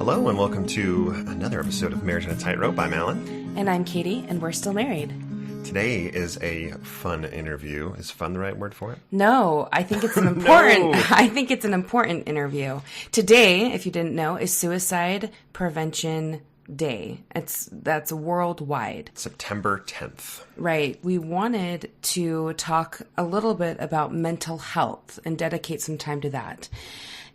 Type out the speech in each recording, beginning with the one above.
Hello and welcome to another episode of Marriage on a Tightrope. I'm Allan. And I'm Katie, and we're still married. Today is a fun interview. Is fun the right word for it? No, I think it's an important No. I think it's an important interview. Today, if you didn't know, is Suicide Prevention Day. That's worldwide. September 10th. Right. We wanted to talk a little bit about mental health and dedicate some time to that.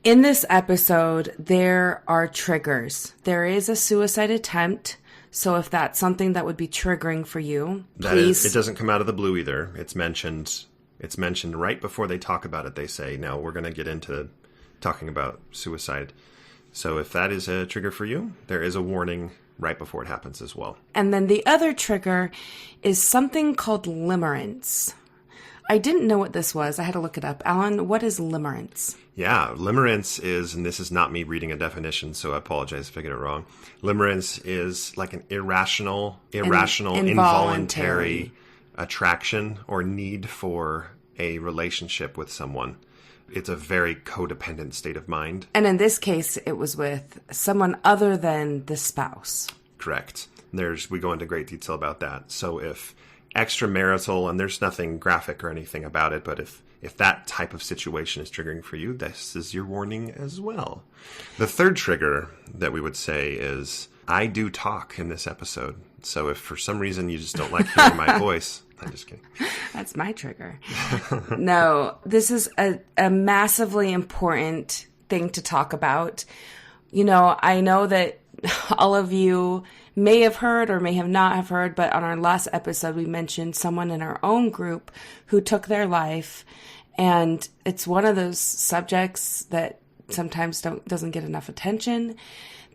In this episode, there are triggers. There is a suicide attempt. So if that's something that would be triggering for you, please. It doesn't come out of the blue either. It's mentioned right before they talk about it. They say, now we're going to get into talking about suicide. So if that is a trigger for you, there is a warning right before it happens as well. And then the other trigger is something called limerence. I didn't know what this was. I had to look it up. Allan, what is limerence? Yeah, limerence is, and this is not me reading a definition, so I apologize if I get it wrong. Limerence is like an irrational, involuntary attraction or need for a relationship with someone. It's a very codependent state of mind. And in this case, it was with someone other than the spouse. Correct. We go into great detail about that. So if extramarital, and there's nothing graphic or anything about it, but if that type of situation is triggering for you, this is your warning as well. The third trigger that we would say is, I do talk in this episode. So if for some reason you just don't like hearing my voice, I'm just kidding. That's my trigger. No, this is a massively important thing to talk about. You know, I know that all of you may have heard or may have not have heard, but on our last episode, we mentioned someone in our own group who took their life. And it's one of those subjects that sometimes doesn't get enough attention.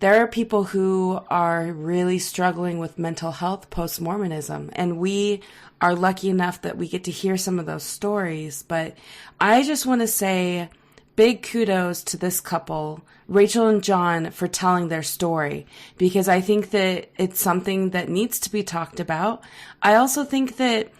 There are people who are really struggling with mental health post-Mormonism, and we are lucky enough that we get to hear some of those stories. But I just want to say big kudos to this couple, Rachel and Jon, for telling their story, because I think that it's something that needs to be talked about. I also think that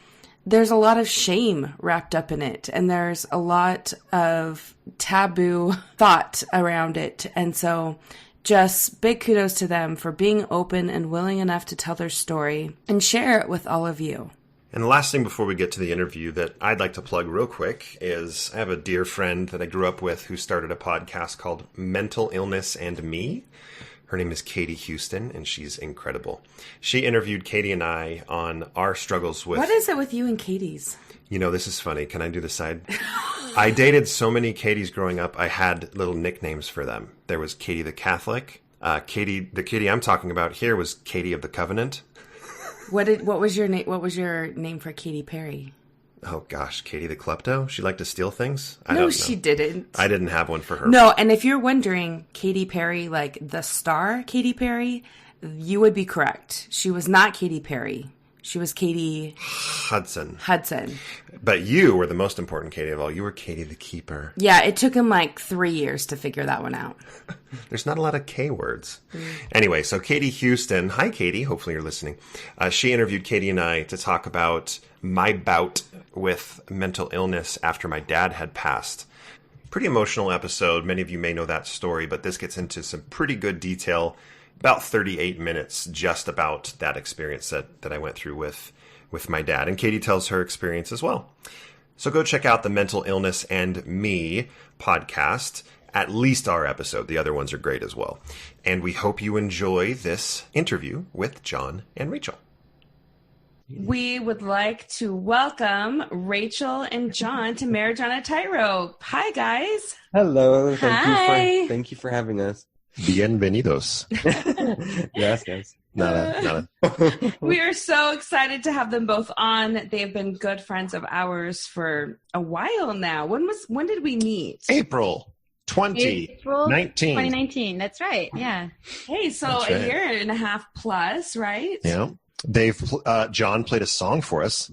there's a lot of shame wrapped up in it, and there's a lot of taboo thought around it. And so just big kudos to them for being open and willing enough to tell their story and share it with all of you. And the last thing before we get to the interview that I'd like to plug real quick is I have a dear friend that I grew up with who started a podcast called Mental Illness and Me. Her name is Katie Houston, and she's incredible. She interviewed Katie and I on our struggles with... What is it with you and Katie's? You know, this is funny. Can I do the side? I dated so many Katies growing up, I had little nicknames for them. There was Katie the Catholic. The Katie I'm talking about here was Katie of the Covenant. What was your name? What was your name for Katy Perry? Oh gosh, Katie the Klepto? She liked to steal things? I No, don't know. she didn't. I didn't have one for her. No, and if you're wondering, Katy Perry, like the star Katy Perry, you would be correct. She was not Katy Perry. She was Katie Hudson. But you were the most important Katie of all. You were Katie the Keeper. Yeah, it took him like 3 years to figure that one out. There's not a lot of K words. Anyway, so Katie Houston. Hi, Katie. Hopefully you're listening. She interviewed Katie and I to talk about my bout with mental illness after my dad had passed. Pretty emotional episode. Many of you may know that story, but this gets into some pretty good detail. About 38 minutes just about that experience that I went through with my dad. And Katie tells her experience as well. So go check out the Mental Illness and Me podcast, at least our episode. The other ones are great as well. And we hope you enjoy this interview with Jon and Rachel. We would like to welcome Rachel and Jon to Marriage on a Tightrope. Hi, guys. Hello. Hi. Thank you for having us. Bienvenidos. Yes. Nada. We are so excited to have them both on. They have been good friends of ours for a while now. When did we meet? April 2019. That's right. Yeah. Hey, so That's right. A year and a half plus, right? Yeah. Jon played a song for us.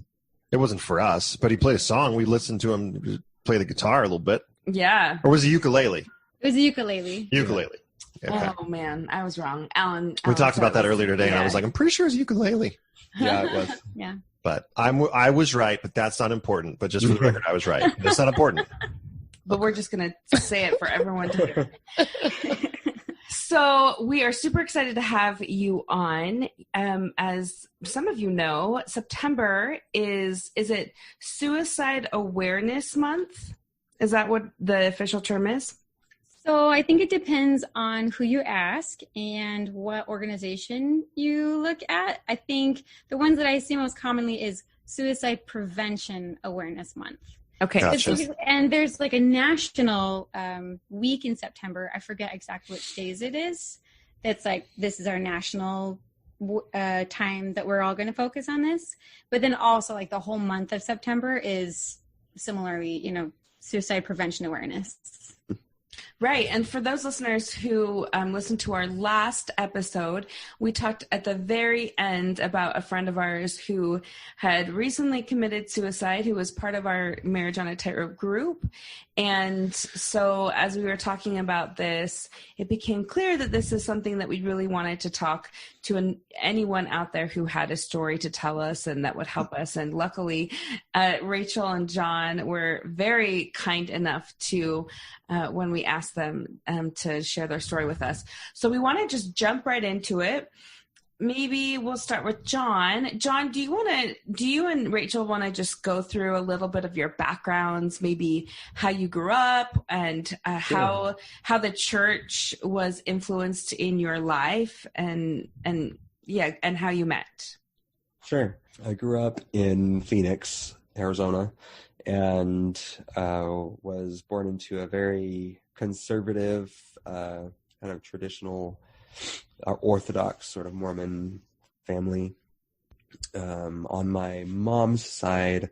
It wasn't for us, but he played a song. We listened to him play the guitar a little bit. Yeah. Or was it ukulele? It was a ukulele. Ukulele. Okay. Oh, man. I was wrong. Allan We talked about that earlier today, yeah. and I was like, I'm pretty sure it's ukulele. Yeah, it was. Yeah. But I was right, but that's not important. But just for the record, I was right. That's not important. But we're just going to say it for everyone to hear. So we are super excited to have you on. As some of you know, September is it Suicide Awareness Month? Is that what the official term is? So I think it depends on who you ask and what organization you look at. I think the ones that I see most commonly is Suicide Prevention Awareness Month. Okay. Gotcha. And there's like a national week in September. I forget exactly which days it is. That's like, this is our national time that we're all going to focus on this. But then also like the whole month of September is similarly, suicide prevention awareness. Right. And for those listeners who listened to our last episode, we talked at the very end about a friend of ours who had recently committed suicide, who was part of our Marriage on a Tightrope group. And so as we were talking about this, it became clear that this is something that we really wanted to talk to anyone out there who had a story to tell us and that would help us. And luckily, Rachel and Jon were very kind enough to, when we asked them to share their story with us. So we want to just jump right into it. Maybe we'll start with Jon. Jon, do you and Rachel want to just go through a little bit of your backgrounds, maybe how you grew up and how the church was influenced in your life and how you met? Sure. I grew up in Phoenix, Arizona, and was born into a very conservative, kind of traditional, Orthodox sort of Mormon family. On my mom's side,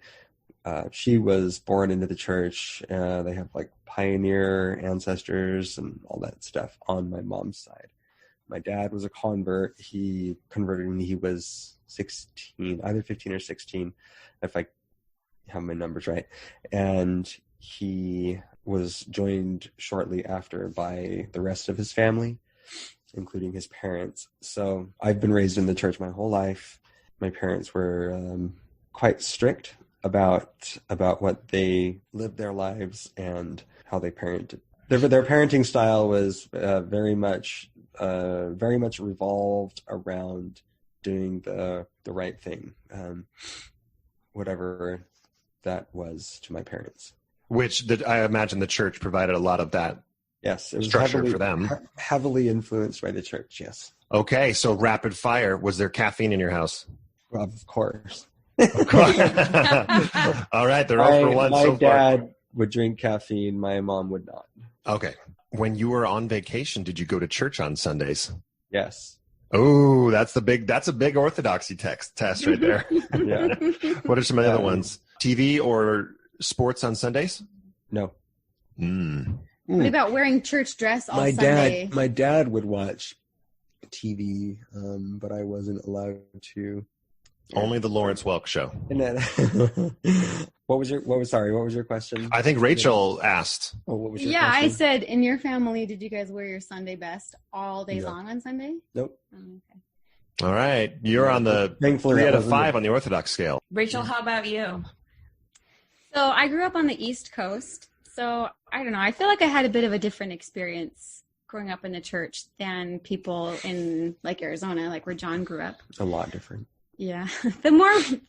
she was born into the church. They have like pioneer ancestors and all that stuff on my mom's side. My dad was a convert. He converted when he was 16, either 15 or 16, if I have my numbers right. And he was joined shortly after by the rest of his family, including his parents. So I've been raised in the church my whole life. My parents were quite strict about what they lived their lives and how they parented. Their parenting style was very much revolved around doing the right thing, whatever that was to my parents. Which I imagine the church provided a lot of that. Yes, it was structure for them. Heavily influenced by the church, yes. Okay, so rapid fire. Was there caffeine in your house? Well, of course. Of course. All right, they're all for one so far. My dad would drink caffeine. My mom would not. Okay. When you were on vacation, did you go to church on Sundays? Yes. Oh, that's a big orthodoxy test right there. Yeah. What are some other ones? TV or sports on Sundays? No. What about wearing church dress all Sunday? My dad would watch TV, but I wasn't allowed to. Only the Lawrence Welk show. And then, what was your question? I think Rachel asked. Oh, what was your question? question? I said, in your family, did you guys wear your Sunday best all day long on Sunday? Nope. Oh, okay. All right. You're on the Thankfully, 3 out of 5 on the Orthodox scale. Rachel, how about you? So I grew up on the East Coast. So I don't know. I feel like I had a bit of a different experience growing up in the church than people in like Arizona, like where Jon grew up. A lot different. Yeah. The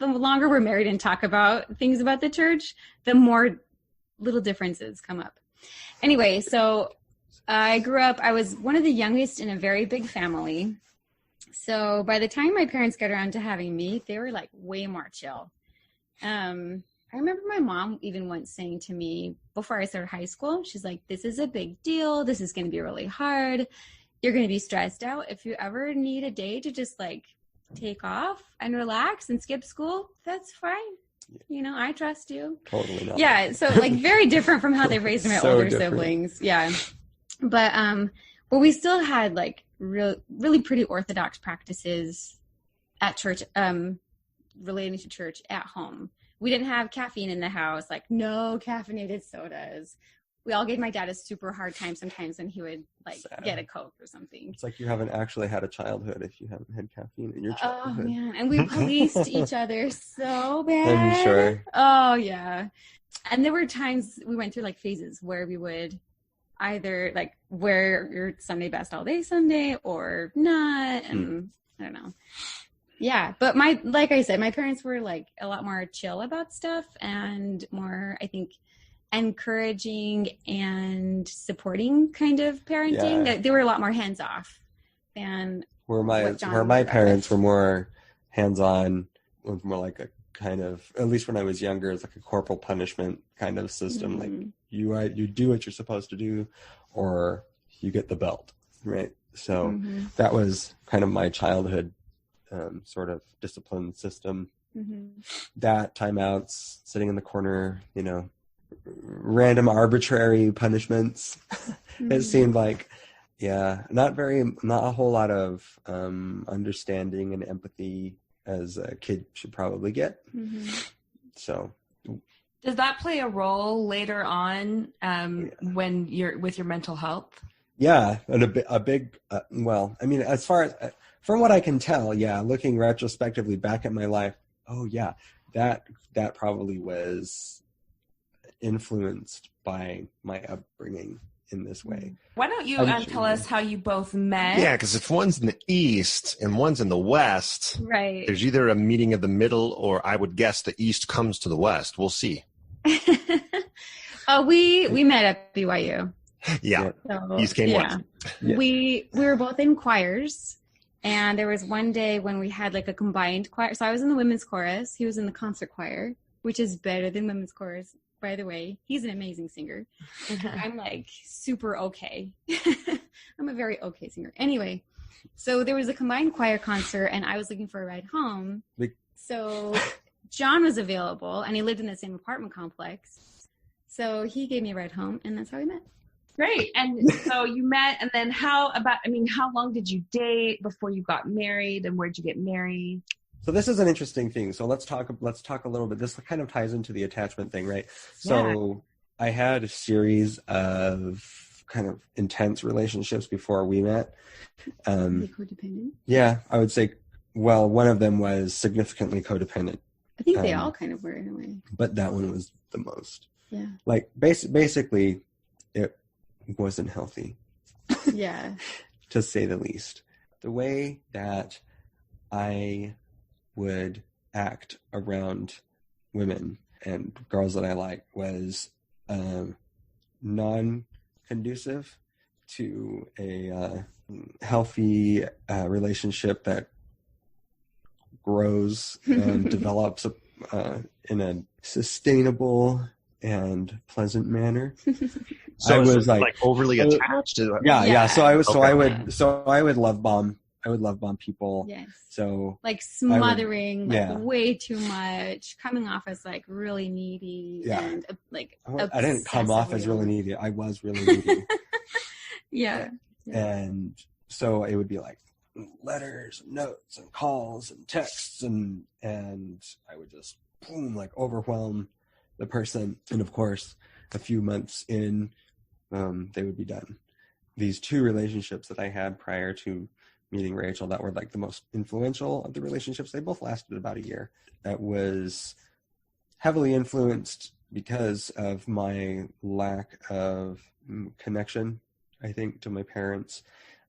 longer we're married and talk about things about the church, the more little differences come up. Anyway, so I grew up, I was one of the youngest in a very big family. So by the time my parents got around to having me, they were like way more chill. I remember my mom even once saying to me before I started high school, she's like, this is a big deal. This is going to be really hard. You're going to be stressed out. If you ever need a day to just like take off and relax and skip school, that's fine. I trust you. Totally not. Yeah. So like very different from how they raised my older siblings. Yeah. But we still had like really pretty Orthodox practices at church, relating to church at home. We didn't have caffeine in the house, like no caffeinated sodas. We all gave my dad a super hard time sometimes when he would like get a Coke or something. It's like you haven't actually had a childhood if you haven't had caffeine in your childhood. Oh man, and we policed each other so bad. I'm sure. Oh yeah. And there were times we went through like phases where we would either like wear your Sunday best all day Sunday or not. And I don't know. Yeah. But like I said, my parents were like a lot more chill about stuff and more, I think, encouraging and supporting kind of parenting. Yeah. They were a lot more hands off than Where what Jon my grew up parents with. were more hands on, was more like a kind of, at least when I was younger, it's like a corporal punishment kind of system. Like you do what you're supposed to do, or you get the belt, right? So that was kind of my childhood sort of discipline system. That timeouts, sitting in the corner, you know, random arbitrary punishments. It seemed like, not a whole lot of understanding and empathy as a kid should probably get. So Does that play a role later on when you're with your mental health? Yeah, and a big well, I mean, as far as from what I can tell, looking retrospectively back at my life, that probably was influenced by my upbringing in this way. Why don't you tell us how you both met? Yeah, because if one's in the East and one's in the West, Right. there's either a meeting of the middle, or I would guess the East comes to the West. We'll see. We met at BYU. Yeah. So, East came West. Yeah. We were both in choirs, and there was one day when we had like a combined choir. So I was in the women's chorus. He was in the concert choir, which is better than women's chorus, by the way. He's an amazing singer. I'm like super okay. I'm a very okay singer. Anyway, so there was a combined choir concert, and I was looking for a ride home. So Jon was available, and he lived in the same apartment complex. So he gave me a ride home, and that's how we met. Great. And so you met, and then how long did you date before you got married, and where'd you get married? So this is an interesting thing. So let's talk a little bit. This kind of ties into the attachment thing, right? So I had a series of kind of intense relationships before we met. Codependent? Yeah, I would say, well, one of them was significantly codependent. I think they all kind of were in a way. But that one was the most. Yeah. Like basically it wasn't healthy. Yeah. To say the least. The way that I would act around women and girls that I like was non-conducive to a healthy relationship that grows and develops in a sustainable and pleasant manner. So I was like overly attached. Yeah. So I would love bomb. I would love bomb people. Yes. So like smothering, way too much, coming off as like really needy and like I didn't come off as really needy. I was really needy. Yeah. And so it would be like letters, and notes, and calls, and texts, and I would just like overwhelm the person. And of course, a few months in, they would be done. These two relationships that I had prior to meeting Rachel that were like the most influential of the relationships, they both lasted about a year. That was heavily influenced because of my lack of connection, I think, to my parents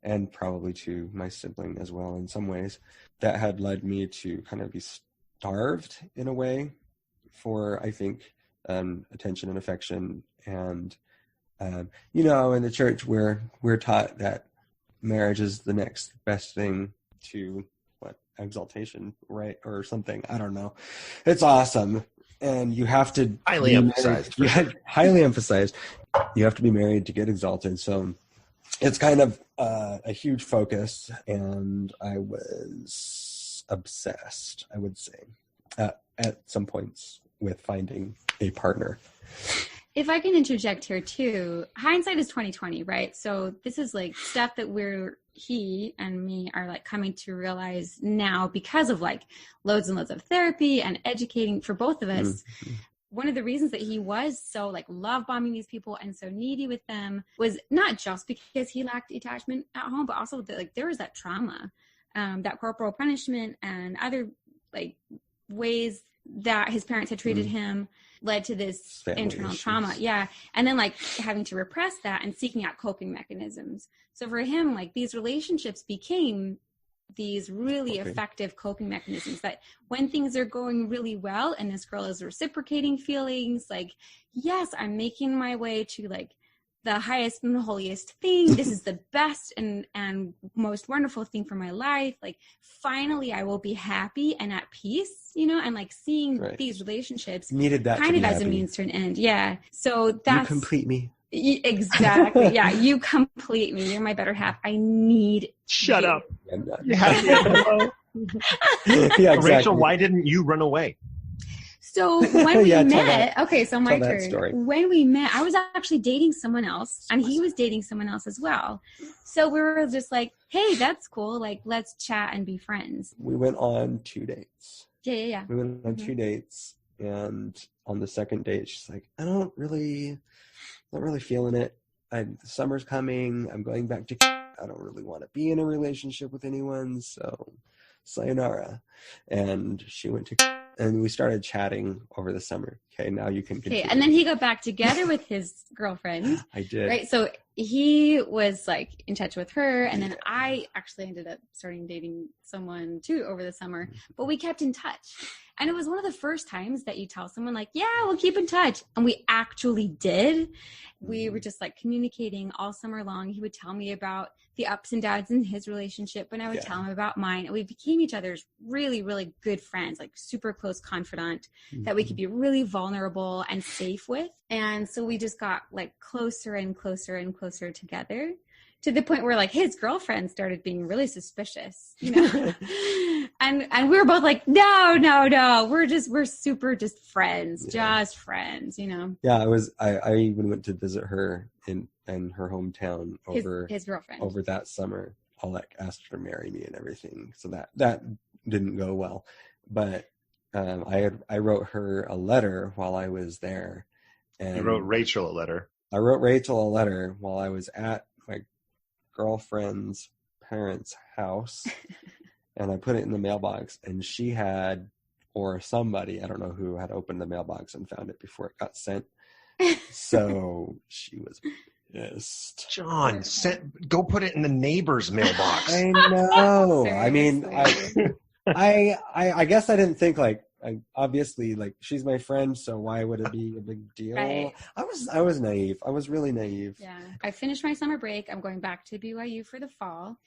and probably to my sibling as well in some ways. That had led me to kind of be starved in a way for, I think, attention and affection. And, in the church we're taught that marriage is the next best thing to exaltation, right? Or something. I don't know. It's awesome. And you have to highly emphasized. Highly emphasized. You have to be married to get exalted. So it's kind of a huge focus, and I was obsessed, I would say, at some points with finding a partner. If I can interject here too, hindsight is 20/20, right? So this is like stuff that he and me are like coming to realize now because of like loads and loads of therapy and educating for both of us. Mm-hmm. One of the reasons that he was so like love bombing these people and so needy with them was not just because he lacked attachment at home, but also that like there was that trauma, that corporal punishment and other like ways that his parents had treated him. led to this Family internal issues. trauma. Yeah. And then like having to repress that and seeking out coping mechanisms. So for him, like these relationships became these really effective coping mechanisms that when things are going really well and this girl is reciprocating feelings, like, yes, I'm making my way to like the highest and the holiest thing. This is the best and most wonderful thing for my life. Like, finally, I will be happy and at peace, you know, and like seeing these relationships Needed that kind to of be as a happy. means to an end. Yeah. So that's You complete me. Exactly. Yeah. You complete me. You're my better half. I need Shut you. up. I'm not. Yeah, Yeah, exactly. Rachel, why didn't you run away? So when we Yeah, met, okay, so my tell that turn. story. When we met, I was actually dating someone else and he was dating someone else as well. So we were just like, hey, that's cool. Like, let's chat and be friends. We went on 2 dates. Yeah. We went on 2 dates, and on the second date, she's like, I'm not really feeling it. The summer's coming. I'm going back to. I don't really want to be in a relationship with anyone, so sayonara. And she went to, and we started chatting over the summer. Okay, now you can continue. Okay, and then he got back together with his girlfriend. I did. Right, so he was like in touch with her, and then I actually ended up starting dating someone too over the summer, but we kept in touch. And it was one of the first times that you tell someone like, yeah, we'll keep in touch. And we actually did. We were just like communicating all summer long. He would tell me about the ups and downs in his relationship, and I would tell him about mine. And we became each other's really, really good friends, like super close confidant that we could be really vulnerable and safe with. And so we just got like closer and closer and closer together, to the point where like his girlfriend started being really suspicious, you know, and we were both like, no, we're super just friends, just friends, you know. Yeah, I even went to visit her in her hometown over his girlfriend over that summer. I like asked her to marry me and everything, so that didn't go well. But I wrote her a letter while I was there, and You wrote Rachel a letter. I wrote Rachel a letter while I was at my girlfriend's parents' house, and I put it in the mailbox, and she had, or somebody, I don't know who, had opened the mailbox and found it before it got sent. So she was pissed. John, go put it in the neighbor's mailbox. I know. I mean, Seriously. I guess I didn't think like, obviously, like, she's my friend, so why would it be a big deal? Right. I was naive. I was really naive. Yeah, I finished my summer break. I'm going back to BYU for the fall.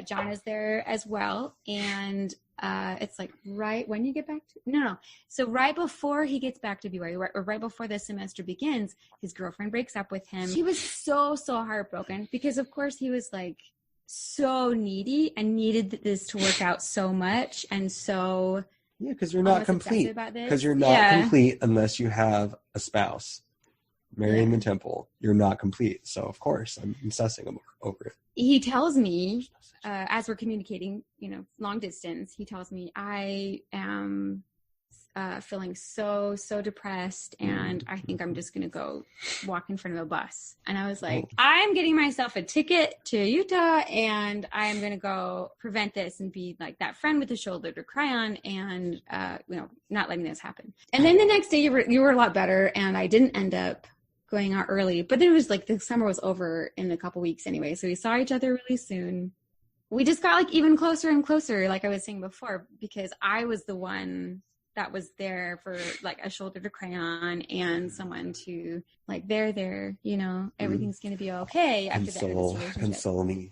John is there as well, and it's like right when you get back to no. So right before he gets back to BYU, or right before the semester begins, his girlfriend breaks up with him. He was so heartbroken because, of course, he was like so needy and needed this to work out so much, and so. Yeah, because you're not complete. Because Because you're not complete unless you have a spouse. Mary in the temple, you're not complete. So, of course, I'm obsessing over it. He tells me, as we're communicating, you know, long distance, he tells me, I am feeling so depressed, and I think I'm just going to go walk in front of a bus. And I was like, I'm getting myself a ticket to Utah, and I'm going to go prevent this and be like that friend with the shoulder to cry on, and, you know, not letting this happen. And then the next day you were a lot better, and I didn't end up going out early, but then it was like the summer was over in a couple weeks anyway. So we saw each other really soon. We just got like even closer and closer, like I was saying before, because I was the one that was there for like a shoulder to cry on and someone to like, there, you know, everything's going to be okay after the end of this relationship. Console me.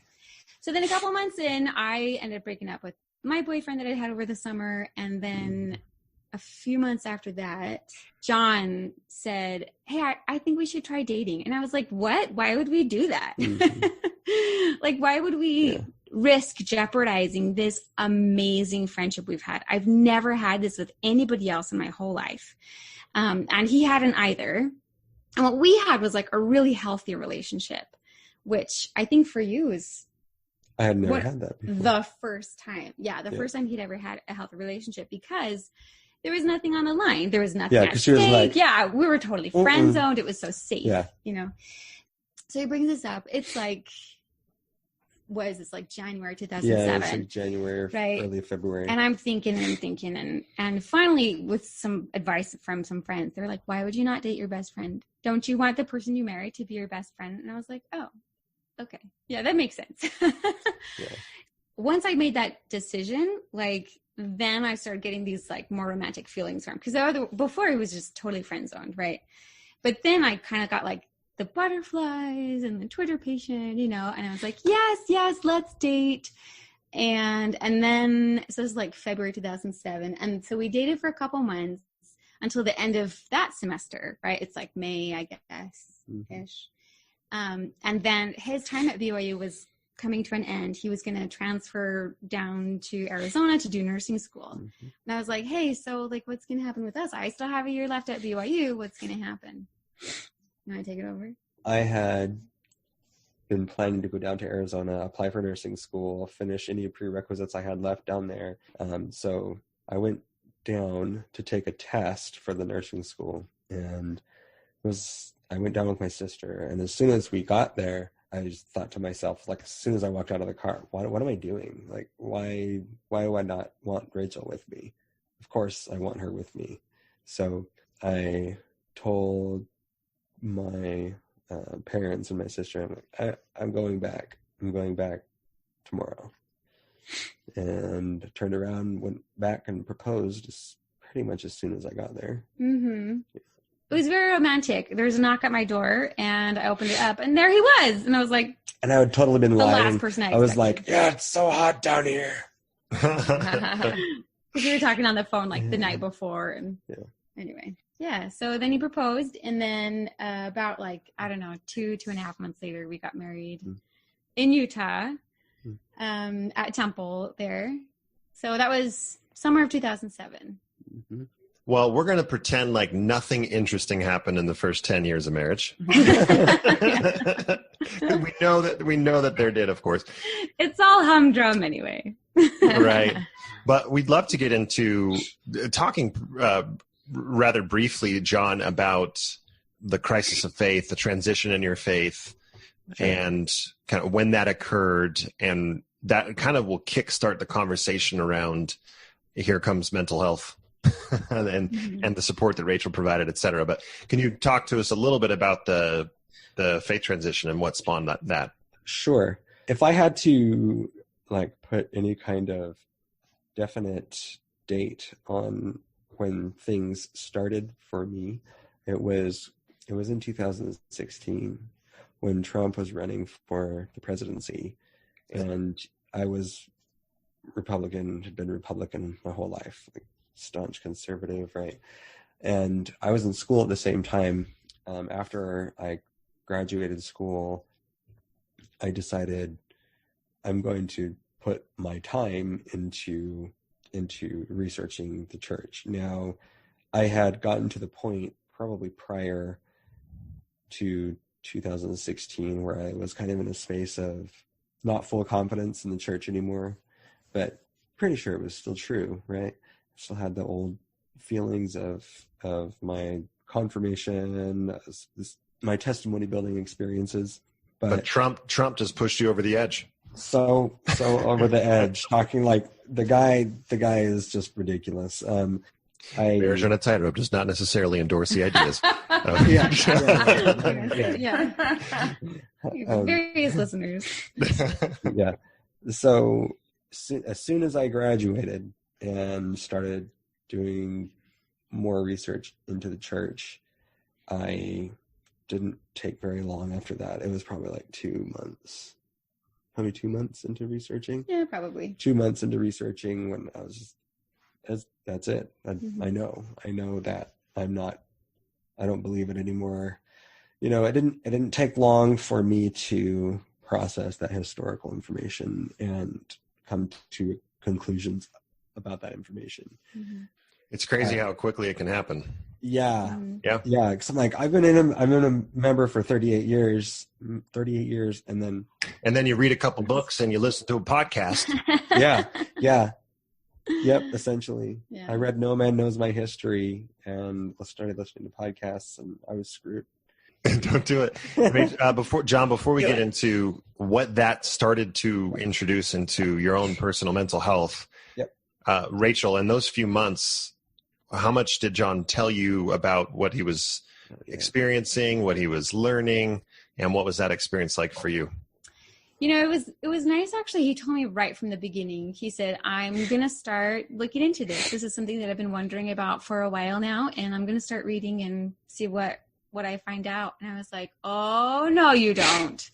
So then a couple months in, I ended up breaking up with my boyfriend that I had over the summer. And then a few months after that, John said, hey, I think we should try dating. And I was like, what? Why would we do that? Like, why would we risk jeopardizing this amazing friendship we've had? I've never had this with anybody else in my whole life. And he hadn't either. And what we had was like a really healthy relationship, which I think for you is I had never had that before. the first time. Yeah, the first time he'd ever had a healthy relationship, because there was nothing on the line. There was nothing at stake. Like, we were totally friend zoned. It was so safe, you know? So he brings this up. It's like was this like January Yeah, 2007. it's like January, Right. early February. And I'm thinking, and finally, with some advice from some friends, they're like, why would you not date your best friend? Don't you want the person you marry to be your best friend? And I was like, oh, okay. Yeah, that makes sense. Yeah. Once I made that decision, like, then I started getting these like more romantic feelings from him. Because before he was just totally friend zoned, right? But then I kind of got like the butterflies and the Twitter patient, and I was like, yes, let's date. And then, so this is like February 2007. And so we dated for a couple months until the end of that semester, right? It's like May, I guess, ish. And then his time at BYU was coming to an end. He was going to transfer down to Arizona to do nursing school. And I was like, hey, so like, what's going to happen with us? I still have a year left at BYU. What's going to happen? You want to take it over? I had been planning to go down to Arizona, apply for nursing school, finish any prerequisites I had left down there. So I went down to take a test for the nursing school, and I went down with my sister. And as soon as we got there, I just thought to myself, like, as soon as I walked out of the car, what am I doing? Like, why do I not want Rachel with me? Of course I want her with me. So I told my parents and my sister, I'm like, I'm going back. I'm going back tomorrow. And turned around, went back and proposed pretty much as soon as I got there. It was very romantic. There was a knock at my door, and I opened it up, and there he was. And I was like, and I had totally been lying. The last person I was like, yeah, it's so hot down here. Because we were talking on the phone like the night before, and anyway, yeah. So then he proposed, and then about like, I don't know, 2.5 months later, we got married in Utah, at Temple there. So that was summer of 2007. Well, we're going to pretend like nothing interesting happened in the first 10 years of marriage. We know that there did, of course. It's all humdrum anyway. Right. But we'd love to get into talking rather briefly, Jon, about the crisis of faith, the transition in your faith, and kind of when that occurred. And that kind of will kickstart the conversation around here comes mental health. and the support that Rachel provided, et cetera. But can you talk to us a little bit about the faith transition and what spawned that? Sure. If I had to like put any kind of definite date on when things started for me, it was in 2016 when Trump was running for the presidency, and I was Republican, had been Republican my whole life, like staunch conservative, right? And I was in school at the same time. After I graduated school, I decided I'm going to put my time into researching the church. Now, I had gotten to the point probably prior to 2016 where I was kind of in a space of not full confidence in the church anymore, but pretty sure it was still true, right? Still had the old feelings of my confirmation, my testimony building experiences. But Trump just pushed you over the edge. So over the edge, talking like the guy is just ridiculous. Marriage on a Tightrope does not necessarily endorse the ideas. Various listeners. Yeah. So as soon as I graduated and started doing more research into the church, I didn't take very long after that. It was probably like 2 months. Probably 2 months into researching. Yeah, probably. 2 months into researching when I was just, that's it. I know that I don't believe it anymore. It didn't take long for me to process that historical information and come to conclusions about that information. It's crazy how quickly it can happen. Yeah. Yeah. Yeah. Cause I'm like, I've been a member for 38 years, and then you read a couple books and you listen to a podcast. Yeah. Yep. Essentially. Yeah. I read No Man Knows My History and started listening to podcasts, and I was screwed. Don't do it. I mean, before we get into what that started to introduce into your own personal mental health, Yep. Rachel, in those few months, how much did Jon tell you about what he was experiencing, what he was learning, and what was that experience like for you? You know, it was nice actually. He told me right from the beginning. He said, "I'm going to start looking into this. This is something that I've been wondering about for a while now, and I'm going to start reading and see what I find out." And I was like, "Oh, no, you don't."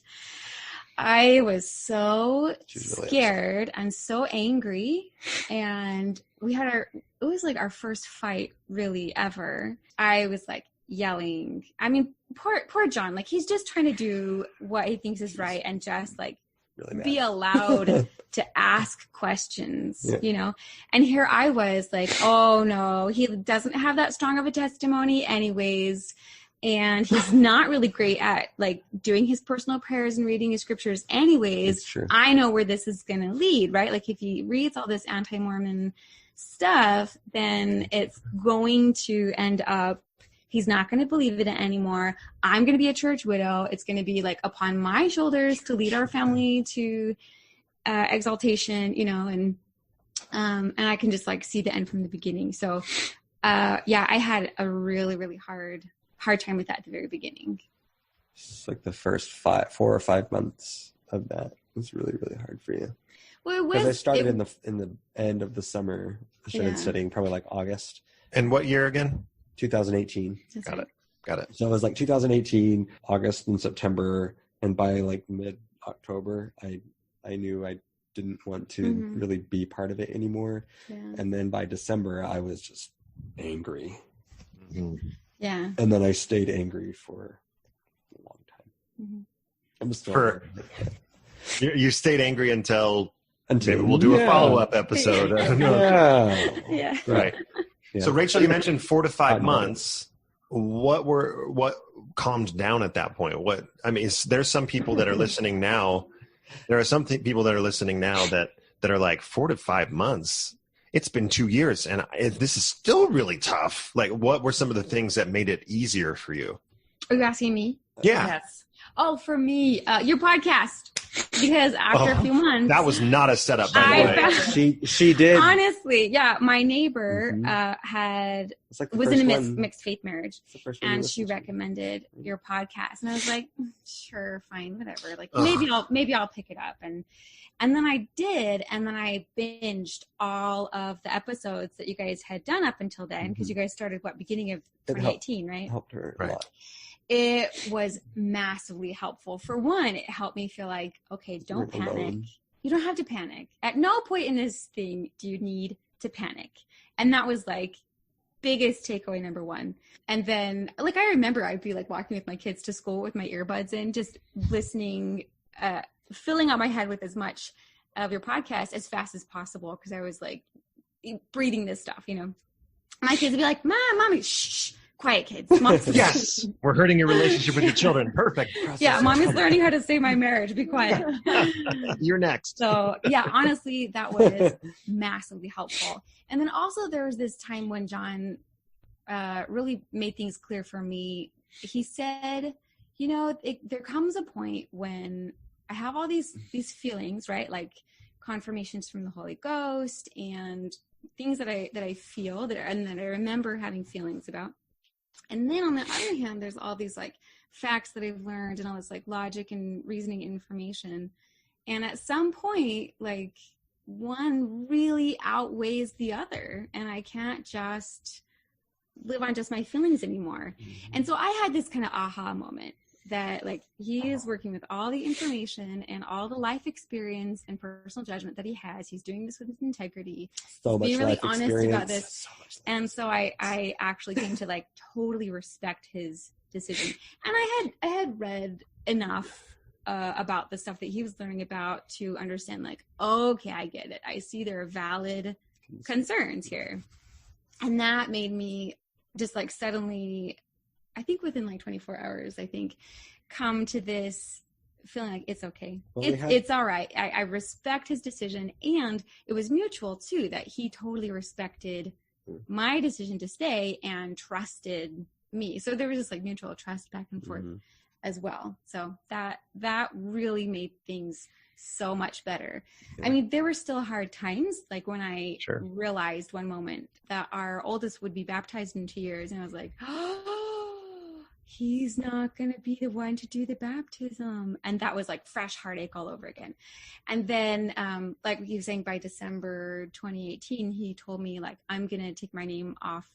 I was so scared and so angry, and it was like our first fight really ever. I was like yelling. I mean, poor Jon, like he's just trying to do what he thinks is right and just like really be allowed to ask questions, you know? And here I was like, oh no, he doesn't have that strong of a testimony anyways. And he's not really great at like doing his personal prayers and reading his scriptures anyways. I know where this is going to lead, right? Like if he reads all this anti-Mormon stuff, then it's going to end up, he's not going to believe it anymore. I'm going to be a church widow. It's going to be like upon my shoulders to lead our family to exaltation, you know, and I can just like see the end from the beginning. So I had a really, really hard time with that at the very beginning. It's like the first 4 or 5 months of that was really, really hard for you. Well, because I started in the end of the summer. I started studying probably like August. And what year again? 2018. Got it. So it was like 2018, August and September, and by like mid-October, I knew I didn't want to really be part of it anymore. Yeah. And then by December, I was just angry. Mm-hmm. Yeah. And then I stayed angry for a long time. Mm-hmm. I'm still you stayed angry until maybe we'll do a follow-up episode. Yeah. Right. Yeah. So Rachel, you mentioned 4 to 5 months. What calmed down at that point? There's some people that are listening now. There are some people that are listening now that are like 4 to 5 months. It's been 2 years and this is still really tough. Like what were some of the things that made it easier for you? Are you asking me? Yeah. Yes. Oh, for me, your podcast. Because after a few months, that was not a setup, by the way. She did. Honestly, yeah. My neighbor was in a mixed faith marriage, and she recommended your podcast, and I was like, sure, fine, whatever. Like maybe I'll pick it up, and then I did, and then I binged all of the episodes that you guys had done up until then, because you guys started beginning of 2018, right? Helped her a lot. It was massively helpful. For one, it helped me feel like, okay, don't panic. Alone. You don't have to panic. At no point in this thing do you need to panic. And that was like biggest takeaway number one. And then like I remember I'd be like walking with my kids to school with my earbuds in, just listening, filling up my head with as much of your podcast as fast as possible, because I was like breathing this stuff, you know. My kids would be like, Mommy, shh. Quiet, kids. Yes, we're hurting your relationship with your children. Perfect. Yeah, Mommy's learning how to save my marriage. Be quiet. You're next. So yeah, honestly, that was massively helpful. And then also there was this time when Jon really made things clear for me. He said, you know, there comes a point when I have all these feelings, right? Like confirmations from the Holy Ghost and things that I feel and that I remember having feelings about. And then on the other hand, there's all these like facts that I've learned and all this like logic and reasoning information. And at some point, like one really outweighs the other, and I can't just live on just my feelings anymore. And so I had this kind of aha moment that like he is working with all the information and all the life experience and personal judgment that he has. He's doing this with his integrity. So much being really life honest experience. about this. And so I actually came to like totally respect his decision. And I had read enough about the stuff that he was learning about to understand like, okay, I get it. I see there are valid concerns here. And that made me just like suddenly, I think within like 24 hours, come to this feeling like it's okay. Well, it's all right. I respect his decision. And it was mutual too, that he totally respected my decision to stay and trusted me. So there was just like mutual trust back and forth as well. So that really made things so much better. I mean, there were still hard times, like when I realized one moment that our oldest would be baptized in 2 years, and I was like, oh, he's not going to be the one to do the baptism. And that was like fresh heartache all over again. And then, like he was saying, by December 2018, he told me, like, I'm going to take my name off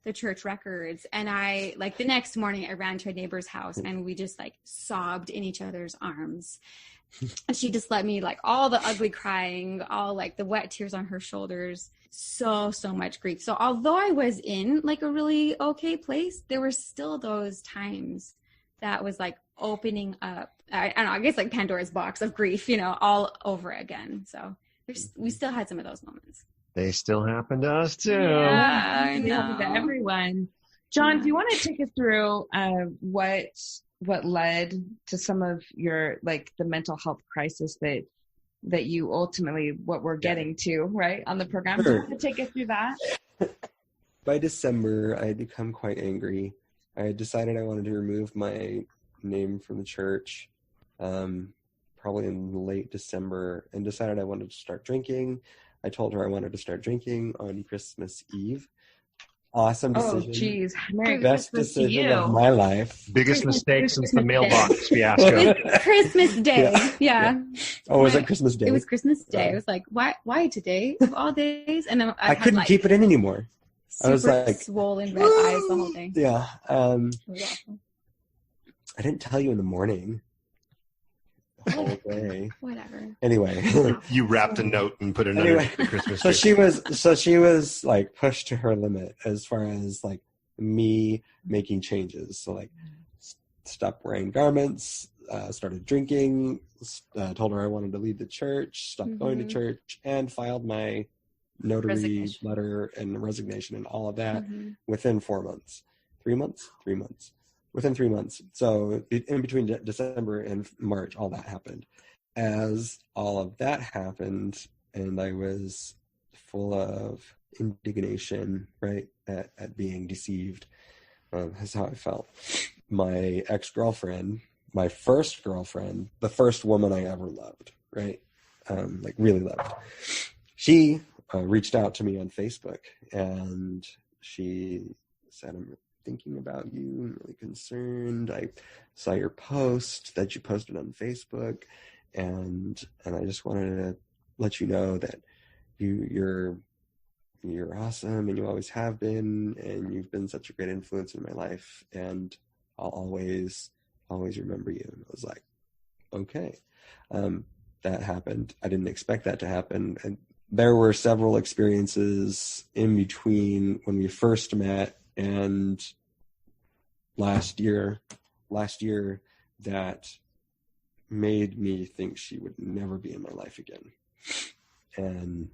the church records. And I, like, the next morning I ran to a neighbor's house and we just like sobbed in each other's arms. And she just let me, like, all the ugly crying, all like the wet tears on her shoulders, so much grief. So although I was in like a really okay place, there were still those times that was like opening up, I don't know, I guess like Pandora's box of grief, you know, all over again. So we still had some of those moments. They still happen to us too. Yeah, I They happen to know. everyone. John, do you want to take us through what led to some of your, like, the mental health crisis that you ultimately, what we're getting to, right, on the program? Do you want to take us through that? By December, I had become quite angry. I had decided I wanted to remove my name from the church, probably in late December, and decided I wanted to start drinking. I told her I wanted to start drinking on Christmas Eve. Awesome decision. Oh, geez. Merry Best Christmas to decision you. of my life. Biggest mistake since the Christmas mailbox fiasco. Christmas Day. Yeah. Oh, was it Christmas Day? It was Christmas Day. I was like, why today of all days? And then I couldn't keep it in anymore. I was super like, swollen red eyes the whole day. Yeah. It was awful. I didn't tell you in the morning. The whole day. Whatever. Anyway. You wrapped a note and put it Anyway, underneath the Christmas So tree. she was like pushed to her limit as far as like me making changes. So like stopped wearing garments, started drinking, told her I wanted to leave the church, stopped going to church, and filed my notary Resignation. letter and resignation and all of that within 4 months. 3 months? 3 months. Within 3 months. So in between December and March, all that happened. As all of that happened, and I was full of indignation, right, at being deceived, that's how I felt. My ex-girlfriend, my first girlfriend, the first woman I ever loved, right, like really loved, she reached out to me on Facebook, and she said, I'm thinking about you, I'm really concerned. I saw your post that you posted on Facebook, and I just wanted to let you know that you're awesome, and you always have been, and you've been such a great influence in my life, and I'll always remember you. And I was like, okay. That happened. I didn't expect that to happen. And there were several experiences in between when we first met and last year that made me think she would never be in my life again. And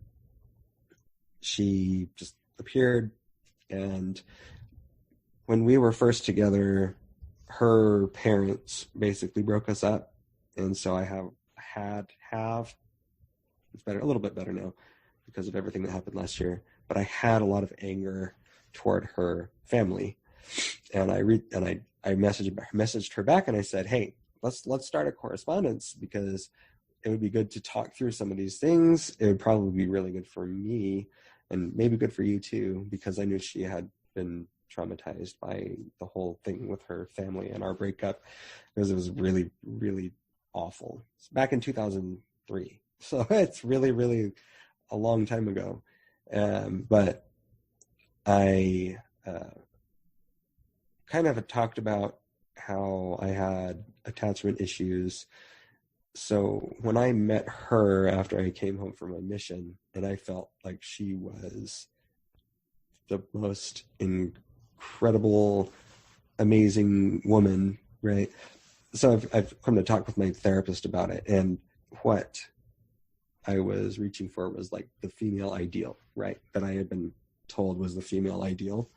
she just appeared, and when we were first together, her parents basically broke us up, and so I have it's better, a little bit better now because of everything that happened last year, but I had a lot of anger toward her family, and I messaged her back, and I said, hey, let's start a correspondence, because it would be good to talk through some of these things. It would probably be really good for me, and maybe good for you too, because I knew she had been traumatized by the whole thing with her family and our breakup, because it was really, really awful. It's back in 2003. So it's really, really a long time ago. But I kind of talked about how I had attachment issues. So when I met her after I came home from my mission, and I felt like she was the most incredible, amazing woman, right? So I've come to talk with my therapist about it, and what I was reaching for was like the female ideal, right? That I had been told was the female ideal.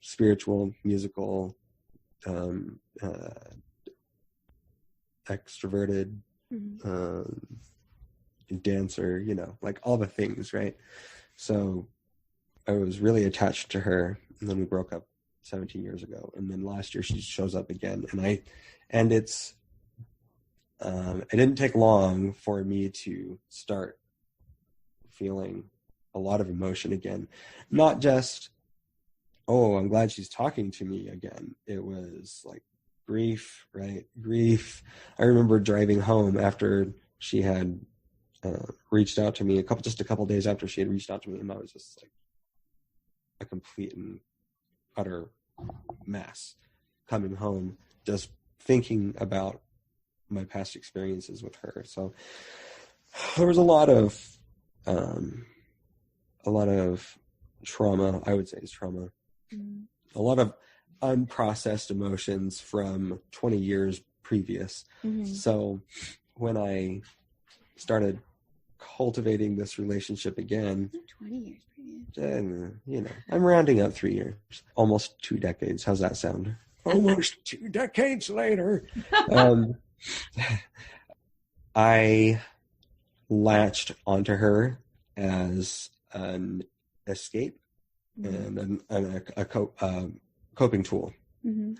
Spiritual, musical, extroverted, dancer, you know, like all the things, right? So I was really attached to her, and then we broke up 17 years ago. And then last year she shows up again. And it's, it didn't take long for me to start feeling a lot of emotion again. Not just, oh, I'm glad she's talking to me again. It was like grief, right? Grief. I remember driving home after she had reached out to me a couple days after she had reached out to me, and I was just like a complete and utter mess coming home, just thinking about my past experiences with her. So there was a lot of trauma. I would say is trauma. Mm. A lot of unprocessed emotions from 20 years previous. Mm-hmm. So when I started cultivating this relationship again, 20 years previous. I'm rounding up 3 years, almost 2 decades. How's that sound? Almost 2 decades later. I latched onto her as an escape and a coping tool. Mm-hmm.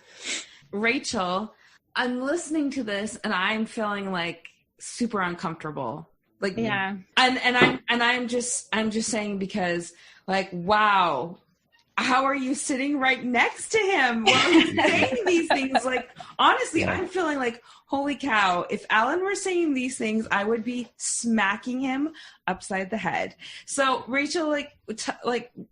Rachel, I'm listening to this and I'm feeling like super uncomfortable. Like, yeah. I'm just saying because like, wow, how are you sitting right next to him while he's saying these things? Like, honestly, yeah. I'm feeling like, holy cow, if Allan were saying these things, I would be smacking him upside the head. So Rachel,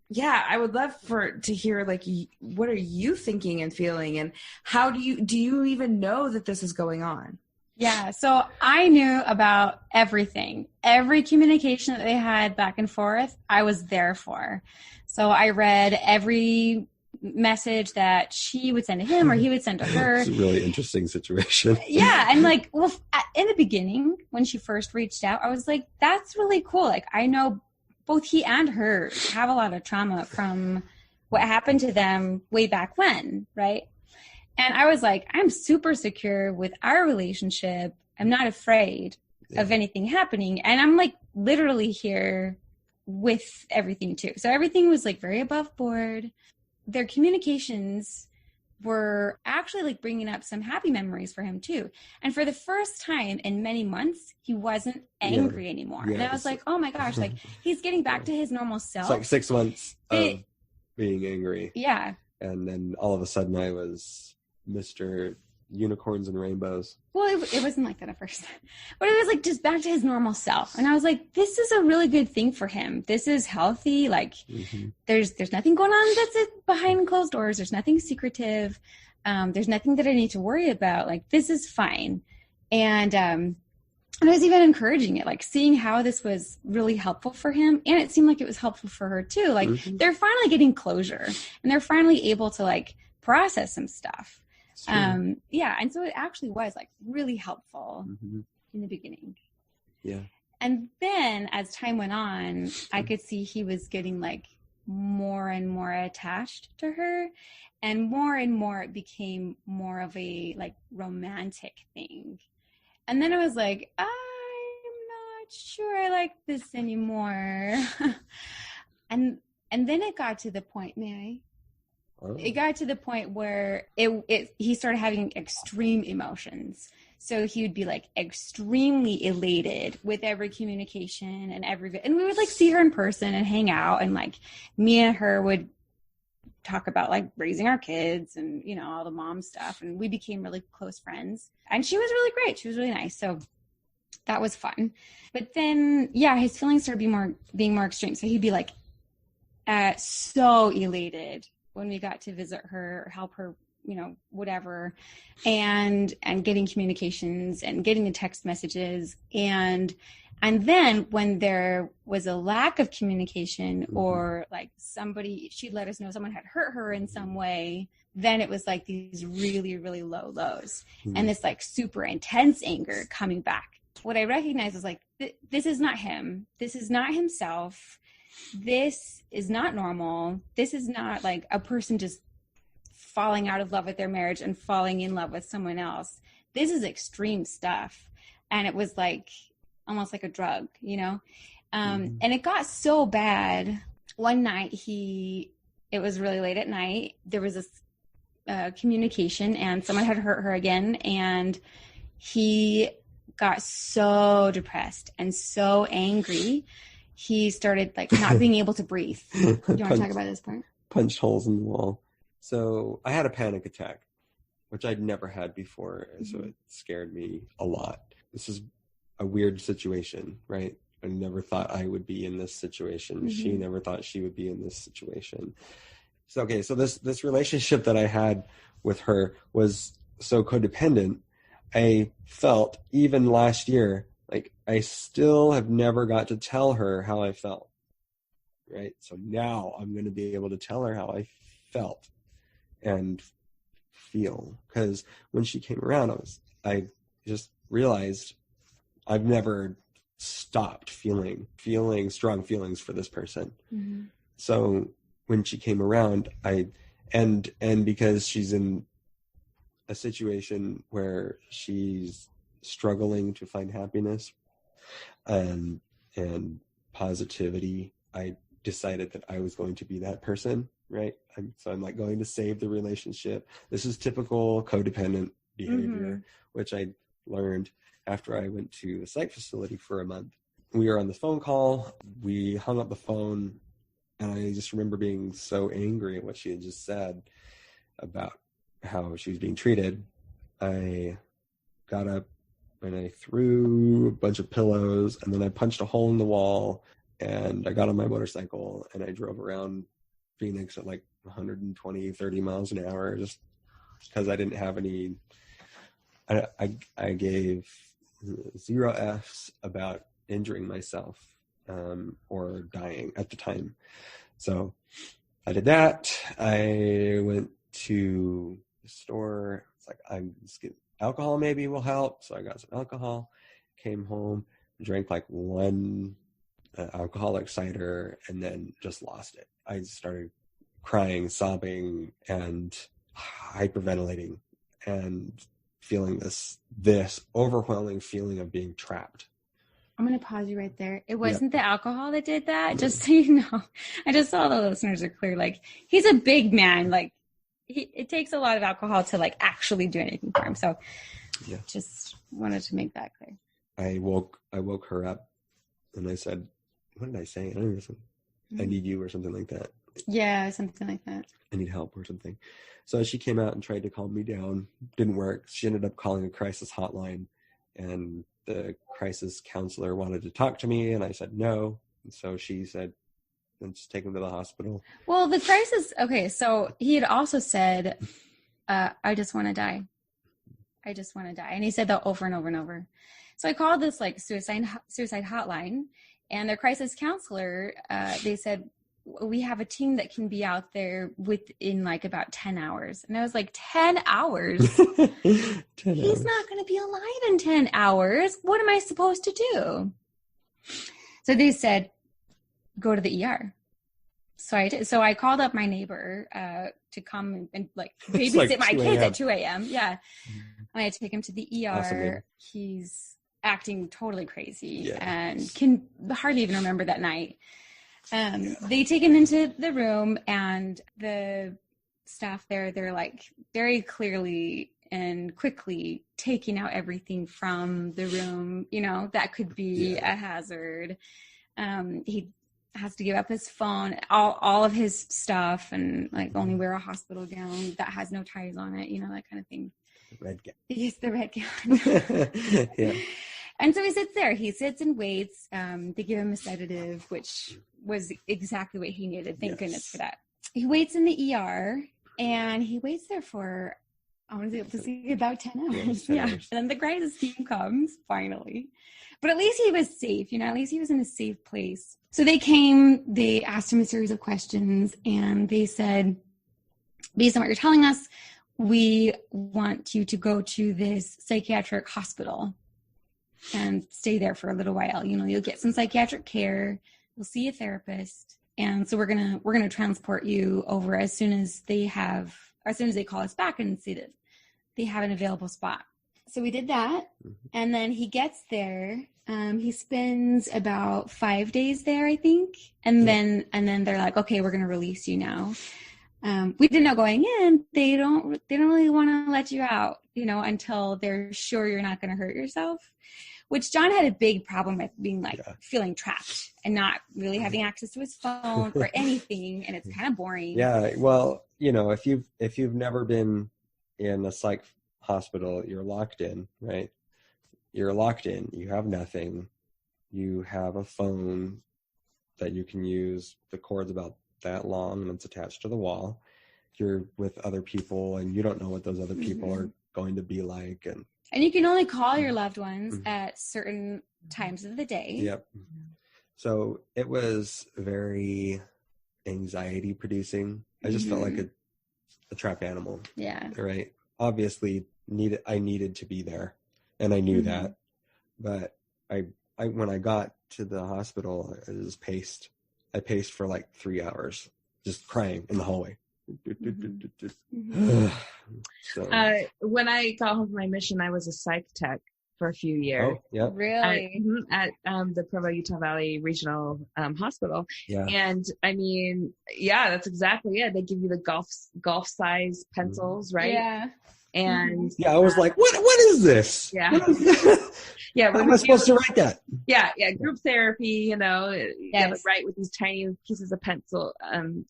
yeah, I would love to hear, like, what are you thinking and feeling, and how do you even know that this is going on? Yeah, so I knew about everything. Every communication that they had back and forth, I was there for. So I read every message that she would send to him or he would send to her. It's a really interesting situation. Yeah, and in the beginning, when she first reached out, I was like, that's really cool. Like, I know both he and her have a lot of trauma from what happened to them way back when, right? And I was like, I'm super secure with our relationship. I'm not afraid of anything happening. And I'm like literally here with everything too. So everything was like very above board. Their communications were actually like bringing up some happy memories for him too. And for the first time in many months, he wasn't angry anymore. Yeah, and I was like, oh my gosh, like he's getting back to his normal self. It's like 6 months of being angry. Yeah. And then all of a sudden I was Mr. Unicorns and Rainbows. Well, it wasn't like that at first, but it was like just back to his normal self. And I was like, this is a really good thing for him. This is healthy. Like there's nothing going on that's behind closed doors. There's nothing secretive. There's nothing that I need to worry about. Like, this is fine. And I was even encouraging it, like seeing how this was really helpful for him. And it seemed like it was helpful for her too. Like they're finally getting closure and they're finally able to like process some stuff. Yeah, and so it actually was like really helpful in the beginning. Yeah. And then as time went on, I could see he was getting like more and more attached to her, and more it became more of a like romantic thing. And then I was like, I'm not sure I like this anymore. and then it got to the point, It got to the point where he started having extreme emotions. So he would be like extremely elated with every communication and we would like see her in person and hang out, and like me and her would talk about like raising our kids and, you know, all the mom stuff. And we became really close friends, and she was really great. She was really nice. So that was fun. But then, yeah, his feelings started being more extreme. So he'd be like, so elated when we got to visit her or help her, you know, whatever, and getting communications and getting the text messages. And then when there was a lack of communication or like she'd let us know someone had hurt her in some way, then it was like these really, really low lows and this like super intense anger coming back. What I recognized was like, this is not him. This is not himself. This is not normal. This is not like a person just falling out of love with their marriage and falling in love with someone else. This is extreme stuff. And it was like almost like a drug, you know? And it got so bad. One night he It was really late at night. There was this communication, and someone had hurt her again, and he got so depressed and so angry. He started like not being able to breathe. Do you want to talk about this part? Punched holes in the wall. So I had a panic attack, which I'd never had before. And so it scared me a lot. This is a weird situation, right? I never thought I would be in this situation. She never thought she would be in this situation. So, okay. So this relationship that I had with her was so codependent. I felt even last year, like I still have never got to tell her how I felt. Right. So now I'm going to be able to tell her how I felt and feel. Because when she came around, I just realized I've never stopped feeling strong feelings for this person. So when she came around, and because she's in a situation where she's struggling to find happiness and positivity, I decided that I was going to be that person, right? I'm like going to save the relationship. This is typical codependent behavior, which I learned after I went to the psych facility for a month. We were on the phone call. We hung up the phone, and I just remember being so angry at what she had just said about how she was being treated. I got up and I threw a bunch of pillows, and then I punched a hole in the wall, and I got on my motorcycle and I drove around Phoenix at like 120, 30 miles an hour, just because I didn't have any. I gave 0 Fs about injuring myself or dying at the time. So I did that. I went to the store. It's like, I'm just getting alcohol maybe will help. So I got some alcohol, came home, drank like one alcoholic cider, and then just lost it. I started crying, sobbing, and hyperventilating, and feeling this overwhelming feeling of being trapped. I'm going to pause you right there. It wasn't the alcohol that did that, just so you know. I just saw the listeners are clear. Like, he's a big man. Like, it takes a lot of alcohol to like actually do anything for him. So just wanted to make that clear. I woke her up and I said, what did I say? I don't even know. I need you or something like that. Yeah, something like that. I need help or something. So she came out and tried to calm me down. Didn't work. She ended up calling a crisis hotline, and the crisis counselor wanted to talk to me, and I said no. And so she said, let's take him to the hospital. Well, the crisis, okay, so he had also said, I just want to die. I just want to die. And he said that over and over and over. So I called this like suicide hotline, and their crisis counselor, they said, we have a team that can be out there within like about 10 hours. And I was like, 10 hours? 10 He's hours. not going to be alive in 10 hours. What am I supposed to do? So they said, go to the ER. So I did. So I called up my neighbor to come and like babysit like my 2 kids a.m. at 2 a.m. Yeah. I had to take him to the ER. Awesome. He's acting totally crazy Yeah. and can hardly even remember that night. They take him into the room, and the staff there, they're like very clearly and quickly taking out everything from the room, you know, that could be a hazard. He has to give up his phone, all of his stuff, and like only wear a hospital gown that has no ties on it, you know, that kind of thing. Red gown. Yes, the red gown. Yeah. And so he sits there. He sits and waits. They give him a sedative, which was exactly what he needed. Thank goodness for that. He waits in the ER, and he waits there for, I want to say about 10 hours. 10 Yeah. hours. And then the crisis team comes, finally. But at least he was safe, you know, at least he was in a safe place. So they came, they asked him a series of questions, and they said, based on what you're telling us, we want you to go to this psychiatric hospital and stay there for a little while. You know, you'll get some psychiatric care, you'll see a therapist, and so we're gonna transport you over as soon as they call us back and see that they have an available spot. So we did that, and then he gets there. He spends about 5 days there, I think. And then they're like, okay, we're going to release you now. We didn't know going in, they don't really want to let you out, until they're sure you're not going to hurt yourself, which Jon had a big problem with, being feeling trapped and not really having access to his phone or anything. And it's kind of boring. Yeah. Well, if you've never been in a psych hospital, you're locked in, right? You're locked in. You have nothing. You have a phone that you can use. The cord's about that long and it's attached to the wall. You're with other people and you don't know what those other people are going to be like. And you can only call your loved ones at certain times of the day. Yep. So it was very anxiety producing. I just felt like a trapped animal. Yeah. Right. Obviously I needed to be there. And I knew that, but I when I got to the hospital, I just paced. I paced for like 3 hours, just crying in the hallway. So, when I got home from my mission, I was a psych tech for a few years. Oh, yeah. Really? At the Provo Utah Valley Regional Hospital. Yeah. And I mean, yeah, that's exactly it. They give you the golf size pencils, right? Yeah. And I was like, what is this? Yeah. What is this? Yeah. How am I supposed to write that? Yeah. Group therapy, you Yes. write with these tiny pieces of pencil. And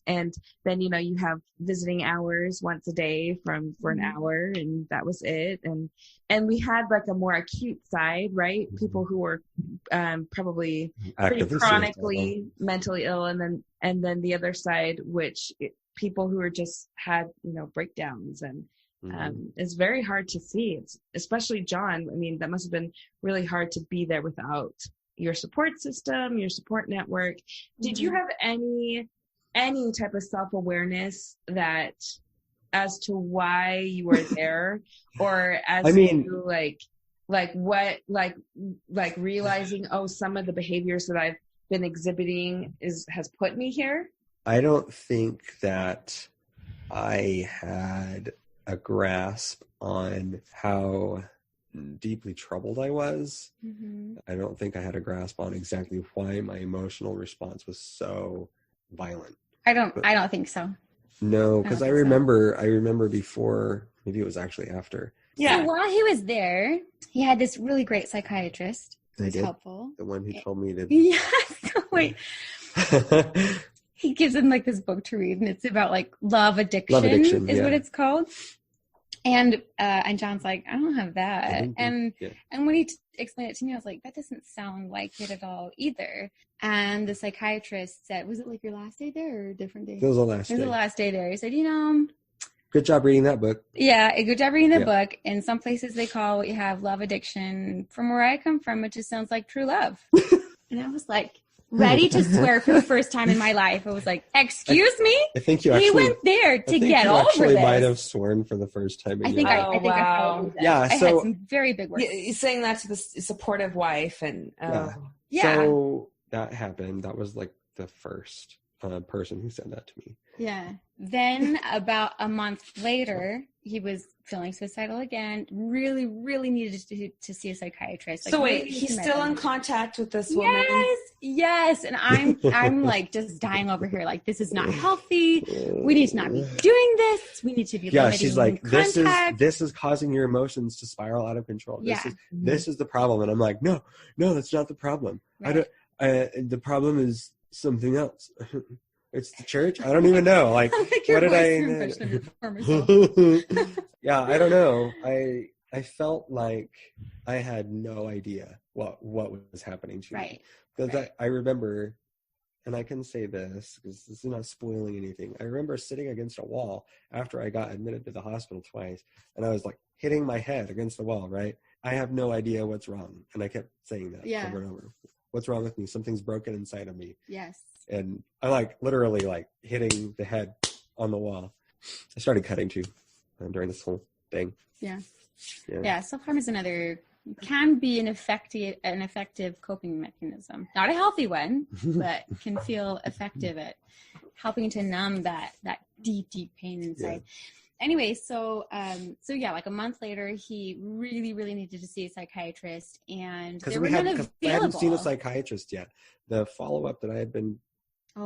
then, you have visiting hours once a day for an hour, and that was it. And we had like a more acute side, right? People who were probably pretty chronically mentally ill, and then the other side, which people who were just had, breakdowns, and it's very hard to see. It's especially Jon. I mean, that must have been really hard to be there without your support system, your support network. Did you have any type of self-awareness that as to why you were there, or to like realizing, some of the behaviors that I've been exhibiting has put me here? I don't think that I had a grasp on how deeply troubled I was. I don't think I had a grasp on exactly why my emotional response was so violent. I don't think so. No, because I remember before, maybe it was actually after. Yeah. So while he was there, he had this really great psychiatrist. I did. Helpful. The one who told me to. Yes. Wait. He gives him like this book to read, and it's about like love addiction is what it's called. And Jon's like, I don't have that. And when he explained it to me, I was like, that doesn't sound like it at all either. And the psychiatrist said, was it like your last day there or a different day? It was the last day. It was the last day there. He said, good job reading that book. Yeah, good job reading the book. In some places they call what you have love addiction. From where I come from, it just sounds like true love. And I was like, ready to swear for the first time in my life. I was like, excuse me? I think you actually... He went there to get over this. You actually might have sworn for the first time in your life. I think I probably did. Yeah, I had some very big words. You're saying that to the supportive wife. And So that happened. That was like the first person who said that to me. Yeah. Then about a month later, he was feeling suicidal again. Really, really needed to see a psychiatrist. So wait, he's still in contact with this woman? Yes. And I'm like just dying over here. Like, this is not healthy. We need to not be doing this. We need to be limiting she's like, contact. this is causing your emotions to spiral out of control. This is the problem. And I'm like, no, that's not the problem. Right. The problem is something else. It's the church. I don't even know. Like what did I? Yeah, I don't know. I felt like I had no idea what was happening to me. Because I remember, and I can say this because this is not spoiling anything. I remember sitting against a wall after I got admitted to the hospital twice, and I was like hitting my head against the wall. Right. I have no idea what's wrong, and I kept saying that over and over. What's wrong with me? Something's broken inside of me. Yes. And I like literally like hitting the head on the wall. I started cutting too during this whole thing. Yeah. Self-harm is can be an effective coping mechanism. Not a healthy one, but can feel effective at helping to numb that deep, deep pain inside. anyway, so yeah, like a month later, he really, really needed to see a psychiatrist, and there were none available. I hadn't seen a psychiatrist yet. The follow-up that I had been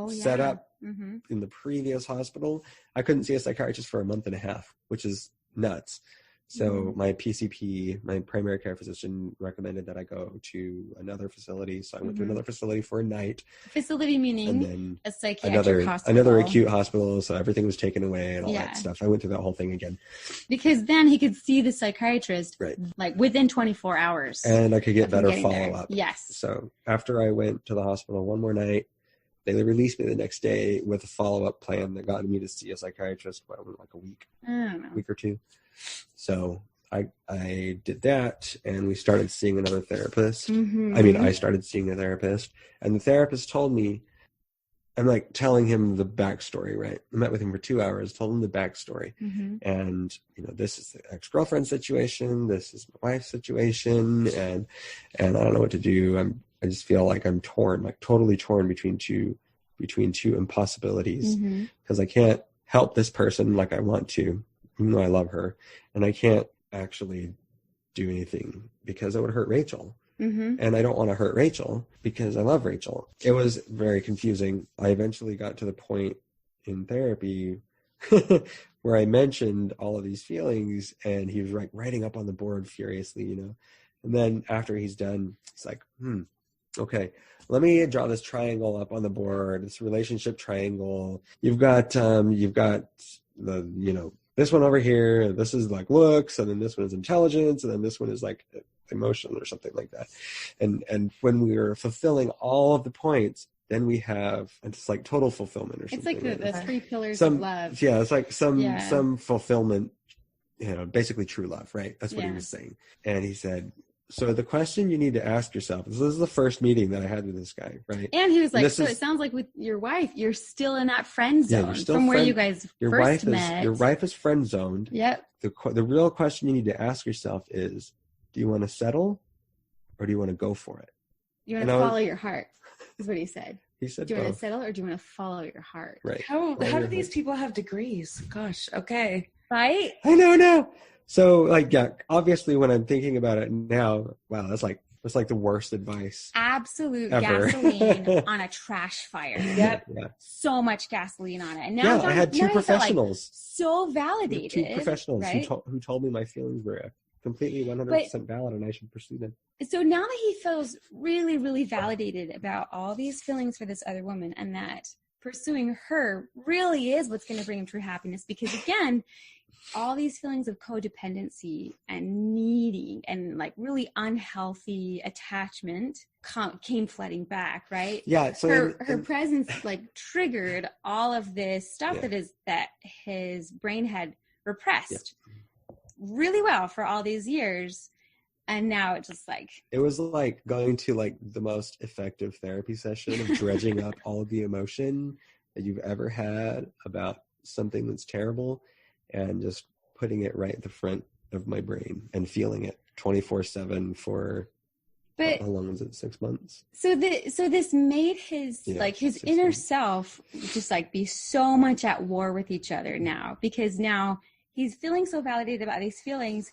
set up in the previous hospital, I couldn't see a psychiatrist for a month and a half, which is nuts. So my PCP, my primary care physician, recommended that I go to another facility. So I went to another facility for a night. Facility meaning and then a psychiatric hospital. Another acute hospital. So everything was taken away and all that stuff. I went through that whole thing again. Because then he could see the psychiatrist like within 24 hours. And I could get better follow-up. Yes. So after I went to the hospital one more night, they released me the next day with a follow-up plan that got me to see a psychiatrist in like a week, week or two. So I did that, and we started seeing another therapist. I mean, I started seeing a therapist, and the therapist told me, I'm like telling him the backstory, right? I met with him for 2 hours, told him the backstory. And, this is the ex-girlfriend situation. This is my wife's situation. And I don't know what to do. I just feel like I'm torn, like totally torn between two impossibilities, because I can't help this person like I want to, even though I love her, and I can't actually do anything because it would hurt Rachel. And I don't want to hurt Rachel because I love Rachel. It was very confusing. I eventually got to the point in therapy where I mentioned all of these feelings, and he was like writing up on the board furiously, and then after he's done, it's like, okay, let me draw this triangle up on the board, this relationship triangle. You've got the, this one over here, this is like looks, and then this one is intelligence, and then this one is like emotion or something like that. And when we were fulfilling all of the points, then we have, it's like total fulfillment or something. It's like the 3 pillars of love. Yeah, it's like some fulfillment, basically true love, right? That's what he was saying. And he said, so the question you need to ask yourself, this is the first meeting that I had with this guy, right? And he was like, so it sounds like with your wife, you're still in that friend zone from where you guys first met. Your wife is friend zoned. Yep. The real question you need to ask yourself is, do you want to settle or do you want to go for it? You want to follow your heart, is what he said. He said, do you want to settle or do you want to follow your heart? Right. How do these people have degrees? Gosh, okay. Right? I know. So, obviously when I'm thinking about it now, wow, that's like the worst advice. Absolute ever. Gasoline on a trash fire. Yep. Yeah. So much gasoline on it. And now I had 2 professionals. So validated. 2 professionals right? who told me my feelings were completely 100% valid and I should pursue them. So now that he feels really, really validated about all these feelings for this other woman, and that pursuing her really is what's going to bring him true happiness, because again, all these feelings of codependency and needing and like really unhealthy attachment came flooding back, right? Yeah. So her presence triggered all of this stuff that his brain had repressed really well for all these years. And now it's just it was like going to the most effective therapy session of dredging up all of the emotion that you've ever had about something that's terrible, and just putting it right at the front of my brain and feeling it 24/7 for how long was it? 6 months. So this made his his inner self just be so much at war with each other now, because now he's feeling so validated about these feelings,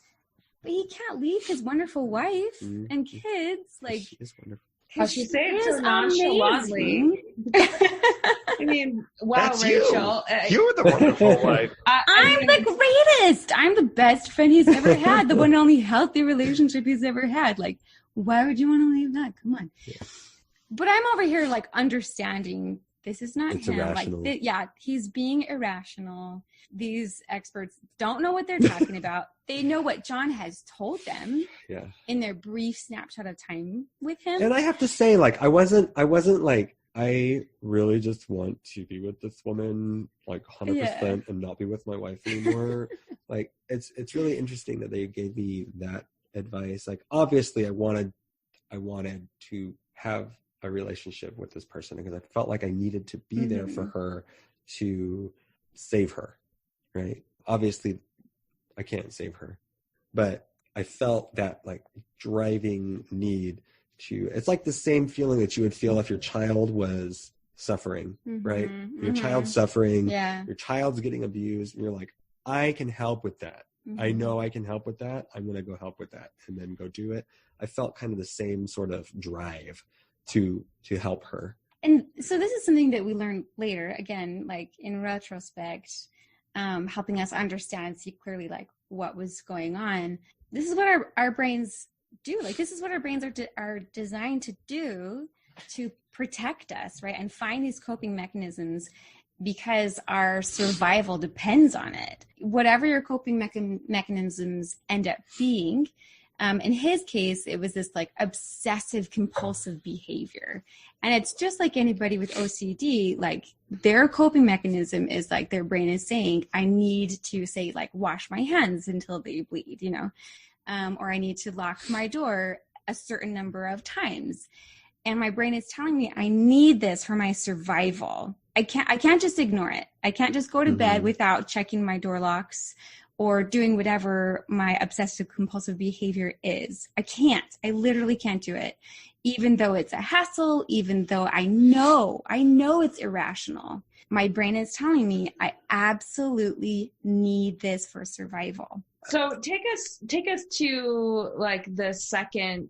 but he can't leave his wonderful wife and kids. She is wonderful. How she say it so nonchalantly. I mean, wow, That's Rachel. You're the wonderful wife. I'm the greatest. I'm the best friend he's ever had. The one and only healthy relationship he's ever had. Why would you want to leave that? Come on. Yeah. But I'm over here understanding this is not him. Irrational. He's being irrational. These experts don't know what they're talking about. They know what Jon has told them in their brief snapshot of time with him. And I have to say, I wasn't I really just want to be with this woman 100% and not be with my wife anymore. It's really interesting that they gave me that advice. Obviously I wanted to have a relationship with this person because I felt like I needed to be there for her to save her, right? Obviously I can't save her, but I felt that driving need to, it's the same feeling that you would feel if your child was suffering, right? Your child's suffering, your child's getting abused, and you're I can help with that. Mm-hmm. I know I can help with that. I'm going to go help with that and then go do it. I felt kind of the same sort of drive to help her. And so this is something that we learned later, again, like in retrospect, helping us understand, see clearly like what was going on. This is what our brains do. Like, this is what our brains are designed to do, to protect us, right? And find these coping mechanisms because our survival depends on it. Whatever your coping mechanisms end up being, in his case, it was this like obsessive compulsive behavior. And it's just like anybody with OCD, like their coping mechanism is like their brain is saying, I need to say like wash my hands until they bleed, you know, or I need to lock my door a certain number of times. And my brain is telling me I need this for my survival. I can't just ignore it. I can't just go to bed without checking my door locks or doing whatever my obsessive compulsive behavior is. I literally can't do it. Even though it's a hassle, even though I know it's irrational. My brain is telling me I absolutely need this for survival. So take us to like the second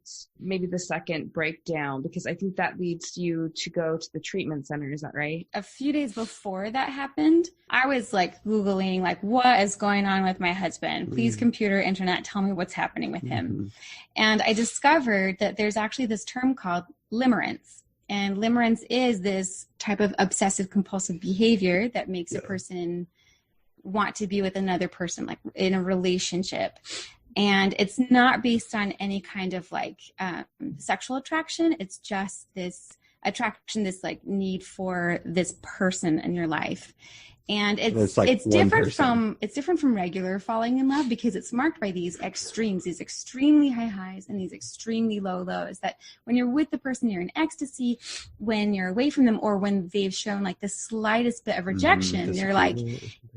breakdown, because I think that leads you to go to the treatment center. Is that right? A few days before that happened, I was like Googling like, what is going on with my husband? Please, computer, internet, tell me what's happening with him. And I discovered that there's actually this term called limerence. And limerence is this type of obsessive compulsive behavior that makes a person want to be with another person, like in a relationship. And it's not based on any kind of like sexual attraction. It's just this attraction, this like need for this person in your life. And it's different from regular falling in love, because it's marked by these extremes, these extremely high highs and these extremely low lows, that when you're with the person, you're in ecstasy. When you're away from them, or when they've shown like the slightest bit of rejection, you're like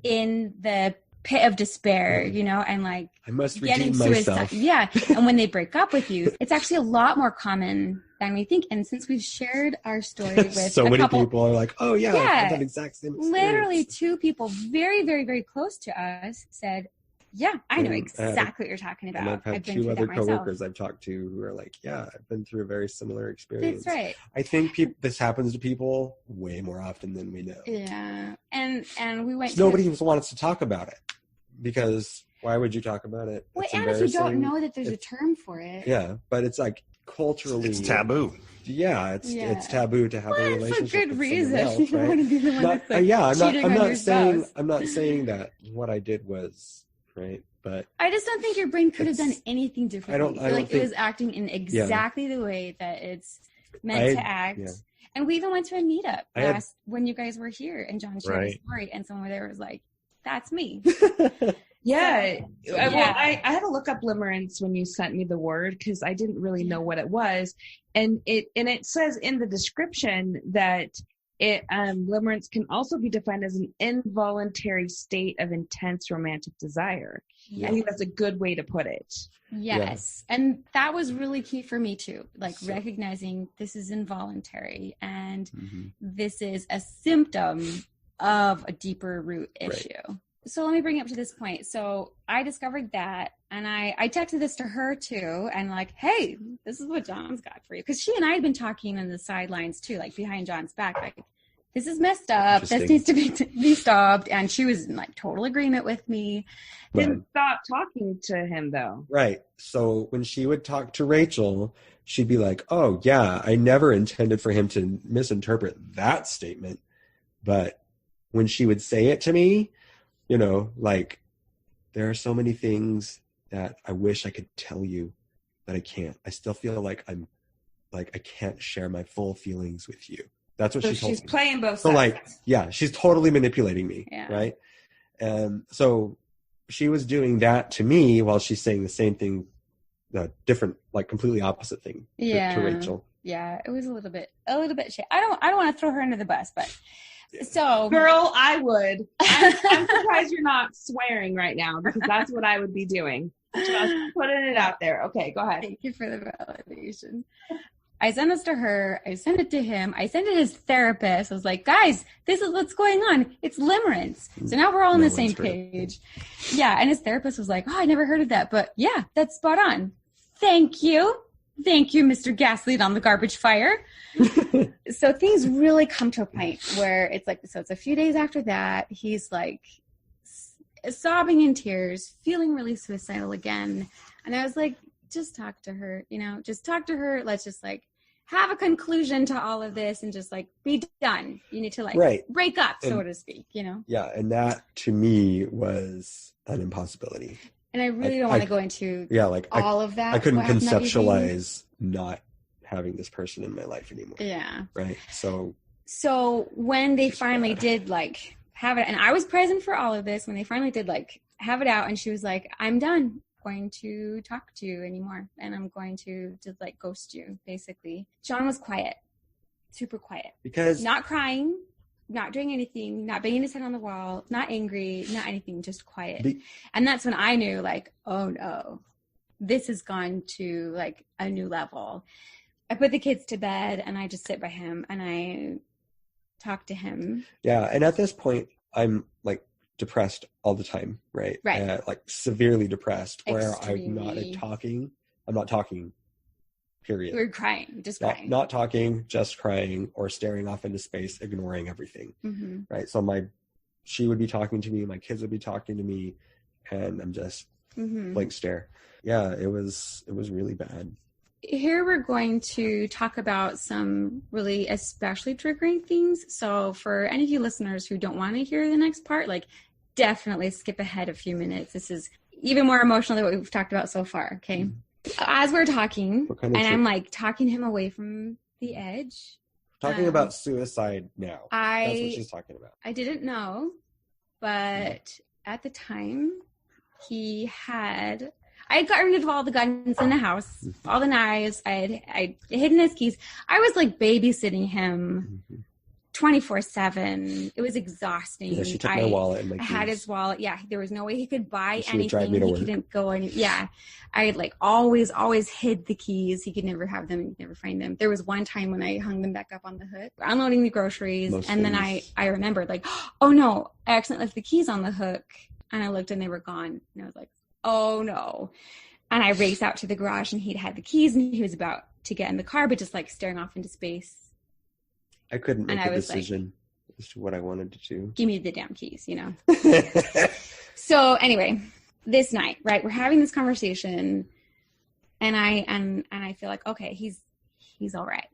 in the pit of despair, you know, and like I must getting redeem myself. Yeah. And when they break up with you, it's actually a lot more common than we think. And since we've shared our story with so many people are like, oh yeah, I had that exact same experience. Literally 2 people very, very, very close to us said, yeah, I know exactly what you're talking about. And I've had been 2 through other that myself. coworkers I've talked to who are like, yeah, I've been through a very similar experience. That's right. I think this happens to people way more often than we know. Yeah. And we went Nobody wants to talk about it, because why would you talk about it? Well, It's and if you don't embarrassing. know that there's a term for it. Yeah, but it's like culturally, It's taboo. Yeah, it's taboo to have a relationship. It's a good with reason. someone else, You don't right? want to be the one that's like cheating on your spouse. I'm not saying that what I did was right, but I just don't think your brain could have done anything differently. I don't It was acting in exactly the way that it's meant to act. Yeah. And we even went to a meetup when you guys were here, and John shared a story, and someone there was like, "That's me." Yeah. Well, I had to look up limerence when you sent me the word, because I didn't really know what it was. And it says in the description that limerence can also be defined as an involuntary state of intense romantic desire. Yes. I think that's a good way to put it. Yes. Yeah. And that was really key for me too. Like recognizing this is involuntary and this is a symptom of a deeper root issue. Right. So let me bring it up to this point. So I discovered that, and I texted this to her too, and like, hey, this is what John's got for you. Because she and I had been talking on the sidelines too, like behind John's back, like, this is messed up. This needs to be stopped. And she was in like total agreement with me. Didn't stop talking to him though. Right. So when she would talk to Rachel, she'd be like, oh yeah, I never intended for him to misinterpret that statement. But when she would say it to me, you know, like, there are so many things that I wish I could tell you that I can't. I still feel like I can't share my full feelings with you. That's what she told me. She's playing both sides. So like, yeah, she's totally manipulating me, right? And so she was doing that to me while she's saying the same thing, different, like completely opposite thing to Rachel. Yeah, it was a little bit shady. I don't want to throw her under the bus, but. So, girl, I would. I'm surprised you're not swearing right now, because that's what I would be doing. Just putting it out there. Okay, go ahead. Thank you for the validation. I sent this to her. I sent it to him. I sent it to his therapist. I was like, guys, this is what's going on. It's limerence. So now we're all on the same page. Yeah. And his therapist was like, oh, I never heard of that. But yeah, that's spot on. Thank you. Thank you, Mr. Gaslight on the garbage fire. So things really come to a point where it's like, so it's a few days after that, he's like sobbing in tears, feeling really suicidal again. And I was like, just talk to her, just talk to her. Let's just like have a conclusion to all of this and just like be done. You need to like break up, so to speak, Yeah. And that to me was an impossibility. And I really don't want to go into all of that. I couldn't conceptualize not having this person in my life anymore. Yeah. Right. So when they finally did like have it, and I was present for all of this, when they finally did like have it out, and she was like, I'm done going to talk to you anymore, and I'm going to just like ghost you, basically. Jon was quiet, super quiet. Because not crying, not doing anything, not banging his head on the wall, not angry, not anything, just quiet. And that's when I knew like, oh no, this has gone to like a new level. I put the kids to bed and I just sit by him and I talk to him. Yeah. And at this point, I'm like depressed all the time, right? Right. Like severely depressed, where Extremely. I'm not talking, period. We're crying, just crying. Not talking, just crying, or staring off into space, ignoring everything. Mm-hmm. Right. So she would be talking to me, my kids would be talking to me, and I'm just blank stare. Yeah, it was really bad. Here we're going to talk about some really especially triggering things. So for any of you listeners who don't want to hear the next part, like definitely skip ahead a few minutes. This is even more emotional than what we've talked about so far. Okay. Mm-hmm. As we're talking, and I'm like talking him away from the edge. Talking about suicide now. That's what she's talking about. I didn't know, but at the time I had gotten rid of all the guns in the house, all the knives. I hidden his keys. I was like babysitting him 24/7. It was exhausting. Yeah, she took my wallet and my keys. I had his wallet. Yeah, there was no way he could buy anything. He couldn't go any. Yeah, I had like always hid the keys. He could never have them. He could never find them. There was one time when I hung them back up on the hook, unloading the groceries, then I remembered like, oh no, I accidentally left the keys on the hook, and I looked and they were gone, and I was like, oh no. And I raced out to the garage and he'd had the keys and he was about to get in the car, but just like staring off into space. I couldn't make a decision as to what I wanted to do. Give me the damn keys, So anyway, this night, right, we're having this conversation and I feel like, okay, he's all right.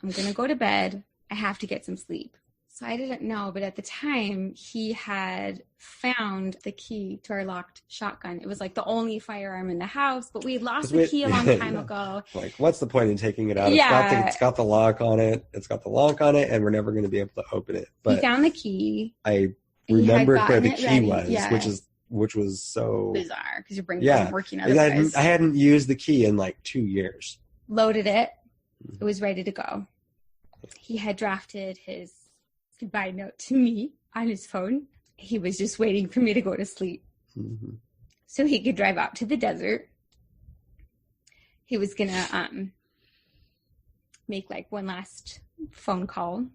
I'm going to go to bed. I have to get some sleep. So I didn't know, but at the time he had found the key to our locked shotgun. It was like the only firearm in the house, but we had lost the key a long time ago. Like, what's the point in taking it out? Yeah. It's got the lock on it. And we're never going to be able to open it. But he found the key. I remembered where the key was, which was so bizarre because your brain wasn't working otherwise. I hadn't used the key in like 2 years. Loaded it. It was ready to go. He had drafted his goodbye note to me on his phone. He was just waiting for me to go to sleep so he could drive out to the desert. He was gonna make like one last phone call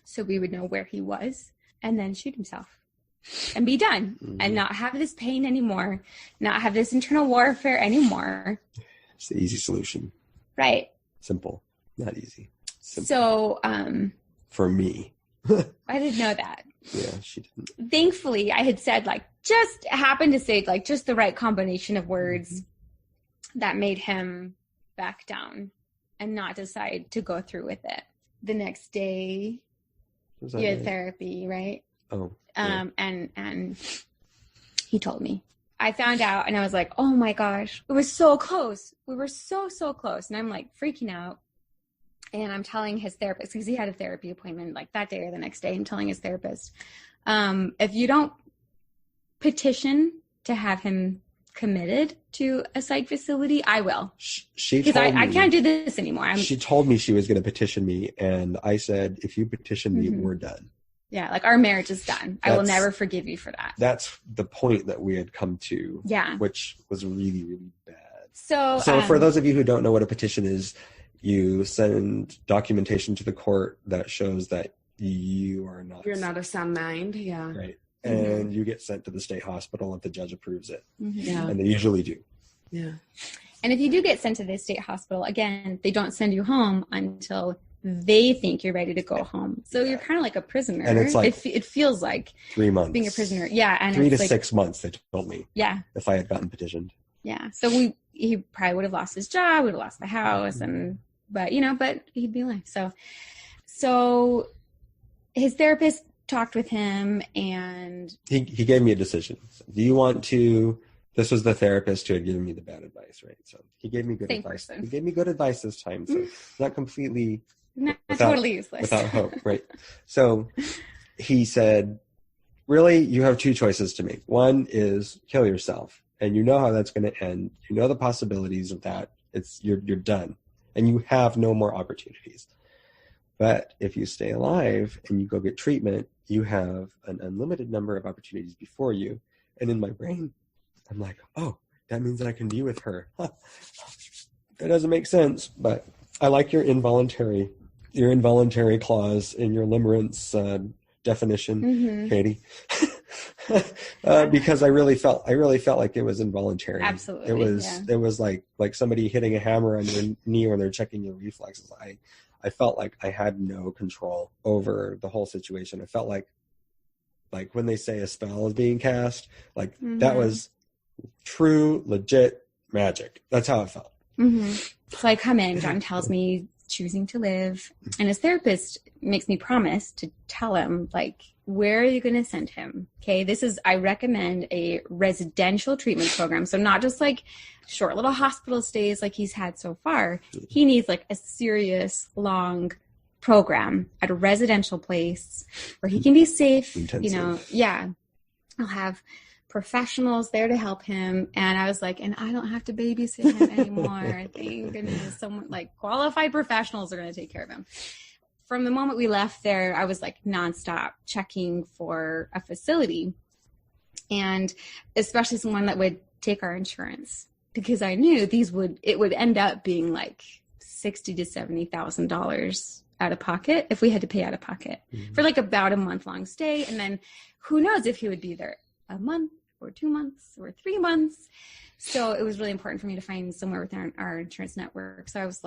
so we would know where he was, and then shoot himself and be done and not have this pain anymore, not have this internal warfare anymore. It's the easy solution. Right. Simple, not easy. Simple. So for me. I didn't know that. Yeah, she didn't. Thankfully, I had said like just happened to say like just the right combination of words that made him back down and not decide to go through with it. The next day, you had therapy, right? Oh. Yeah. And he told me. I found out and I was like, oh my gosh, it was so close. We were so close. And I'm like freaking out. And I'm telling his therapist, because he had a therapy appointment like that day or the next day, I'm telling his therapist, if you don't petition to have him committed to a psych facility, I will. Because I can't do this anymore. She told me she was going to petition me, and I said, if you petition me, we're done. Yeah, like our marriage is done. I will never forgive you for that. That's the point that we had come to, which was really, really bad. So for those of you who don't know what a petition is, You send documentation to the court that shows that you're not a sound mind. Yeah. right, and you get sent to the state hospital if the judge approves it, Yeah. and they usually do. Yeah. And if you do get sent to the state hospital, again, they don't send you home until they think you're ready to go home. So you're kind of like a prisoner. And it's like it feels like 3 months, being a prisoner. Yeah, and 3 to it's like, 6 months. They told me. Yeah. If I had gotten petitioned. Yeah. So he probably would have lost his job, would have lost the house, but he'd be alive. So his therapist talked with him, and he gave me a decision. So, do you want to? This was the therapist who had given me the bad advice, right? So he gave me good Same advice. person. He gave me good advice this time, so not completely totally useless. without hope, right? So he said, really, you have 2 choices to make. One is kill yourself, and you know how that's going to end. You know the possibilities of that. You're done, and you have no more opportunities. But if you stay alive and you go get treatment, you have an unlimited number of opportunities before you. And in my brain, I'm like, oh, that means I can be with her. That doesn't make sense, but I like your involuntary clause in your limerence definition, Katie. Because I really felt like it was involuntary. Absolutely. It was like somebody hitting a hammer on your knee when they're checking your reflexes. I felt like I had no control over the whole situation. I felt like when they say a spell is being cast, that was true, legit magic. That's how it felt. So I come in, Jon tells me choosing to live, and his therapist makes me promise to tell him, where are you going to send him? Okay, I recommend a residential treatment program. So not just short little hospital stays like he's had so far. He needs a serious, long program at a residential place where he can be safe. Intensive. I'll have professionals there to help him. And I was and I don't have to babysit him anymore. Thank goodness. Someone qualified professionals are going to take care of him. From the moment we left there, I was nonstop checking for a facility, and especially someone that would take our insurance, because I knew it would end up being $60,000 to $70,000 out of pocket if we had to pay out of pocket for about a month-long stay. And then who knows if he would be there a month or 2 months or 3 months. So it was really important for me to find somewhere within our insurance network. So I was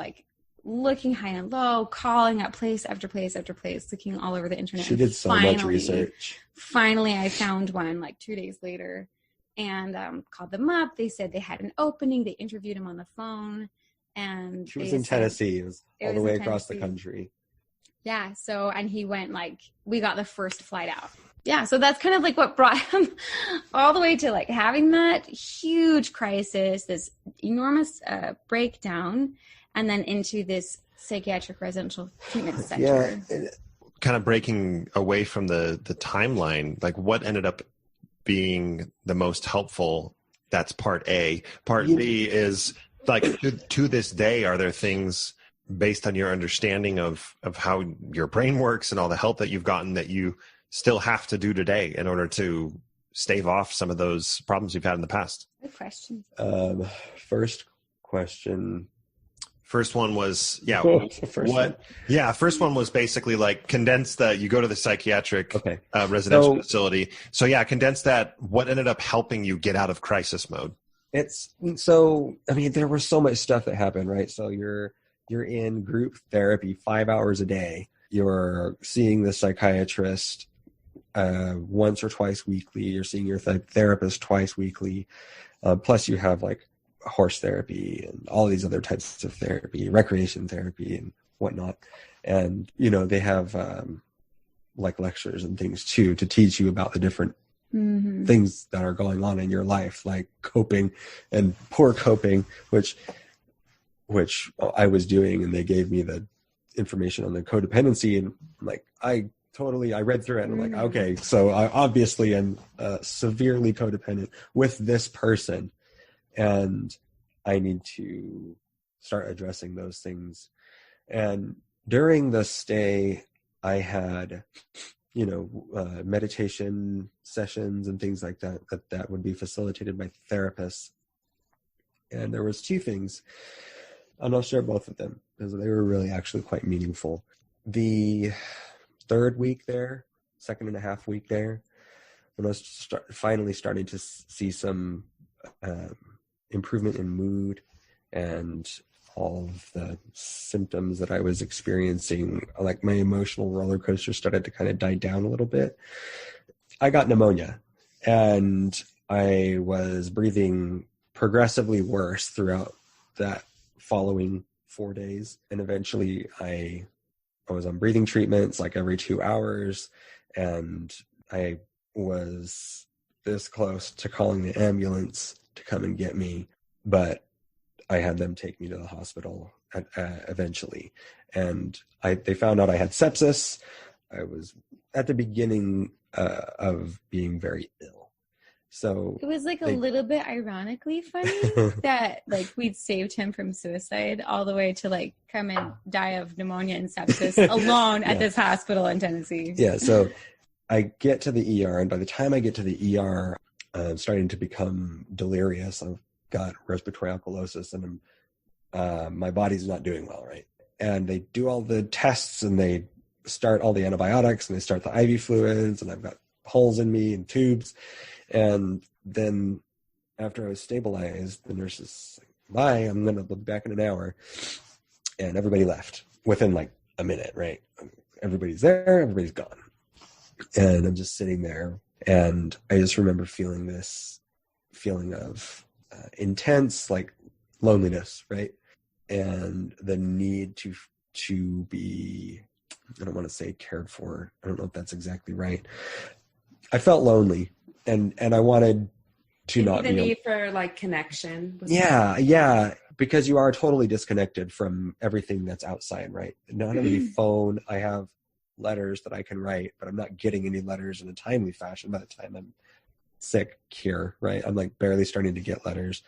looking high and low, calling up place after place after place, looking all over the internet. She did so much research. Finally, I found one 2 days later and called them up. They said they had an opening. They interviewed him on the phone. And she was in Tennessee. It was all the way across the country. Yeah. So, and he went we got the first flight out. Yeah. So that's kind of what brought him all the way to having that huge crisis, this enormous breakdown, and then into this psychiatric residential treatment center. Yeah. Kind of breaking away from the timeline, what ended up being the most helpful? That's part A. Part B is to this day, are there things based on your understanding of how your brain works and all the help that you've gotten that you still have to do today in order to stave off some of those problems you've had in the past? Good question. First question. First one was, first one was basically condense that you go to the psychiatric residential facility. So condense that. What ended up helping you get out of crisis mode? There was so much stuff that happened, right? So you're in group therapy 5 hours a day. You're seeing the psychiatrist once or twice weekly. You're seeing your therapist twice weekly. Plus you have horse therapy and all these other types of therapy, recreation therapy and whatnot. And, they have lectures and things too, to teach you about the different things that are going on in your life, like coping and poor coping, which I was doing. And they gave me the information on the codependency, and I read through it and I'm okay, so I obviously am severely codependent with this person. And I need to start addressing those things. And during the stay, I had, meditation sessions and things like that would be facilitated by therapists. And there was 2 things. And I'll share both of them because they were really actually quite meaningful. The third week there, 2.5 week there, when I was finally starting to see some improvement in mood and all of the symptoms that I was experiencing, like my emotional roller coaster started to kind of die down a little bit, I got pneumonia, and I was breathing progressively worse throughout that following 4 days. And eventually I was on breathing treatments like every 2 hours, and I was this close to calling the ambulance to come and get me, but I had them take me to the hospital eventually. And they found out I had sepsis. I was at the beginning of being very ill. So it was like a little bit ironically funny that like we'd saved him from suicide all the way to like come and die of pneumonia and sepsis alone at this hospital in Tennessee. Yeah. So I get to the ER, and by the time I get to the ER, I'm starting to become delirious. I've got respiratory alkalosis, and my body's not doing well, right? And they do all the tests, and they start all the antibiotics, and they start the IV fluids, and I've got holes in me and tubes. And then after I was stabilized, the nurse is like, bye, I'm going to be back in an hour. And everybody left within like a minute, right? Everybody's there, everybody's gone. And I'm just sitting there, and I just remember feeling this feeling of intense like loneliness, right? And the need to be, I don't want to say cared for. I don't know if that's exactly right. I felt lonely, and I wanted to not the be need for like connection. Yeah, because you are totally disconnected from everything that's outside, right? Not any phone. I have letters that I can write, but I'm not getting any letters in a timely fashion by the time I'm sick here, right? I'm like barely starting to get letters.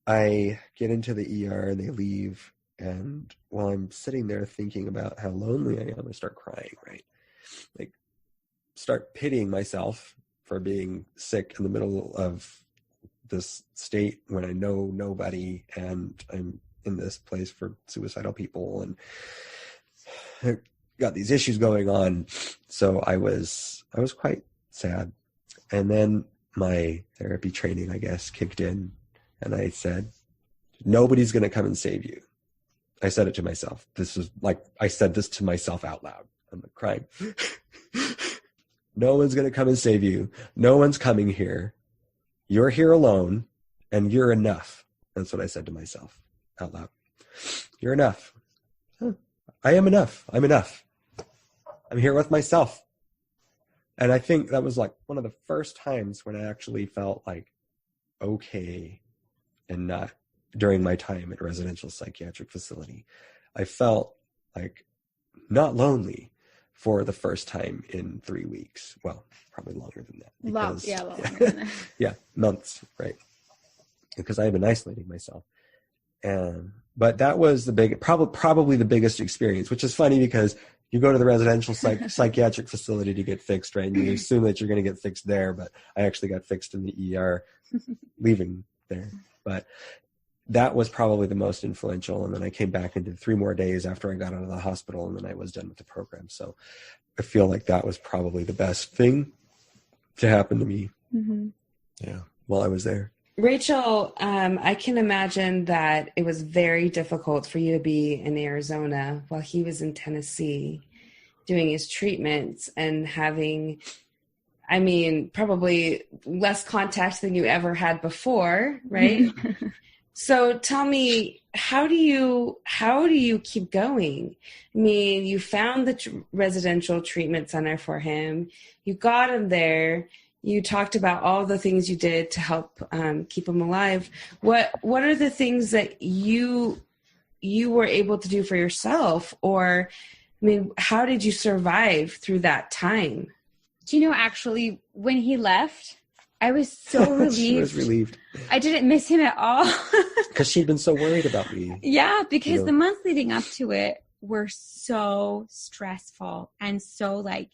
I get into the ER and they leave, and while I'm sitting there thinking about how lonely I am, I start crying, right? Like start pitying myself for being sick in the middle of this state when I know nobody, and I'm in this place for suicidal people, and I got these issues going on. So I was quite sad. And then my therapy training, I guess, kicked in, and I said, nobody's going to come and save you. I said it to myself. This is like, I said this to myself out loud. I'm like crying. No one's going to come and save you. No one's coming here. You're here alone, and you're enough. That's what I said to myself out loud. You're enough. I am enough. I'm enough. I'm here with myself. And I think that was like one of the first times when I actually felt like okay, and not during my time at a residential psychiatric facility. I felt like not lonely for the first time in 3 weeks. Well, probably longer than that. Because, longer than that. Yeah, months, right? Because I had been isolating myself. But that was probably the biggest experience, which is funny because you go to the residential psychiatric facility to get fixed, right? And you assume that you're going to get fixed there, but I actually got fixed in the ER leaving there. But that was probably the most influential. And then I came back and did 3 more days after I got out of the hospital, and then I was done with the program. So I feel like that was probably the best thing to happen to me. Mm-hmm. Yeah, while I was there. Rachel, I can imagine that it was very difficult for you to be in Arizona while he was in Tennessee doing his treatments and having, I mean, probably less contact than you ever had before, right? So tell me, how do you keep going? I mean, you found the residential treatment center for him. You got him there. You talked about all the things you did to help keep him alive. What are the things that you were able to do for yourself? Or, I mean, how did you survive through that time? Do you know, actually, when he left, I was so relieved. She was relieved. I didn't miss him at all. Because she'd been so worried about me. Yeah, because the months leading up to it were so stressful and so like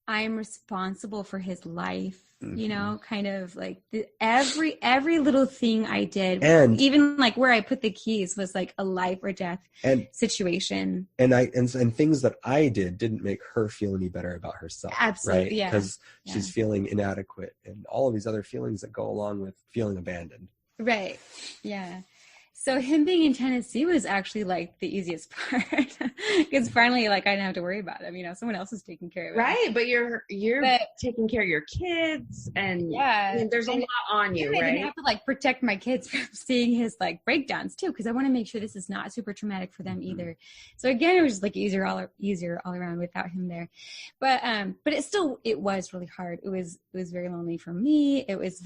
I'm responsible for his life, you know, kind of like every little thing I did, And even like where I put the keys was like a life or death and situation. and things that I didn't make her feel any better about herself. Absolutely, right? yeah. Because she's feeling inadequate and all of these other feelings that go along with feeling abandoned. Right. Yeah. So him being in Tennessee was actually like the easiest part because finally, like, I didn't have to worry about him. You know, someone else is taking care of him. Right, but you're taking care of your kids, and Yeah, I mean, there's a lot on you, I right? didn't have to like protect my kids from seeing his like breakdowns too, because I want to make sure this is not super traumatic for them either. So again, it was just like easier all around without him there. But it was really hard. It was very lonely for me. It was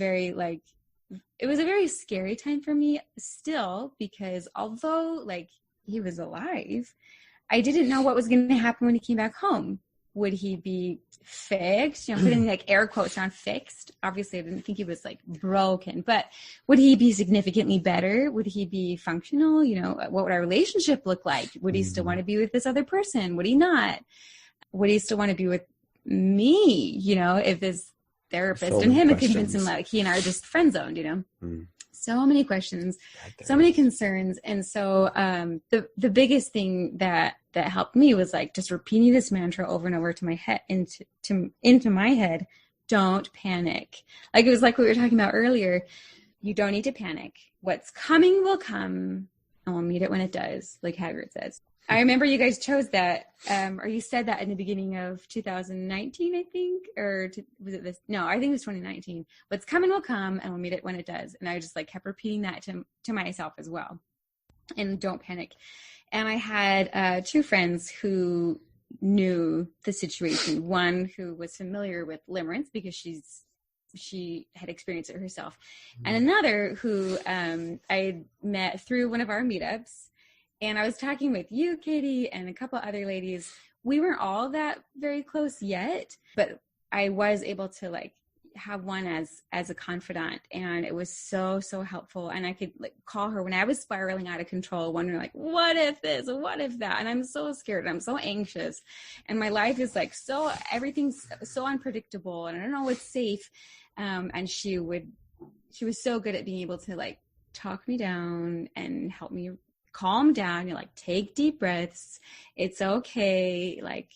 a very scary time for me still, because although like he was alive, I didn't know what was going to happen when he came back home. Would he be fixed? You know, putting like air quotes on fixed. Obviously, I didn't think he was like broken, but would he be significantly better? Would he be functional? You know, what would our relationship look like? Would he still want to be with this other person? Would he not? Would he still want to be with me? You know, if this therapist and him had convinced him like he and I are just friend zoned, you know. So many questions, so many concerns. And so the biggest thing that helped me was like just repeating this mantra over and over to my head, into my head: don't panic. Like it was like what we were talking about earlier. You don't need to panic. What's coming will come, and we'll meet it when it does, like Hagrid says. I remember you guys chose that, or you said that in the beginning of 2019, I think, was it this? No, I think it was 2019. What's coming will come, and we'll meet it when it does. And I just like kept repeating that to myself as well. And don't panic. And I had two friends who knew the situation. One who was familiar with limerence because she had experienced it herself, and another who I met through one of our meetups. And I was talking with you, Katie, and a couple other ladies. We weren't all that very close yet, but I was able to like have one as a confidant, and it was so helpful. And I could like call her when I was spiraling out of control, wondering like, what if this, what if that? And I'm so scared, I'm so anxious, and my life is like everything's so unpredictable, and I don't know what's safe. And she was so good at being able to like talk me down and help me calm down. You're like, take deep breaths. It's okay. Like,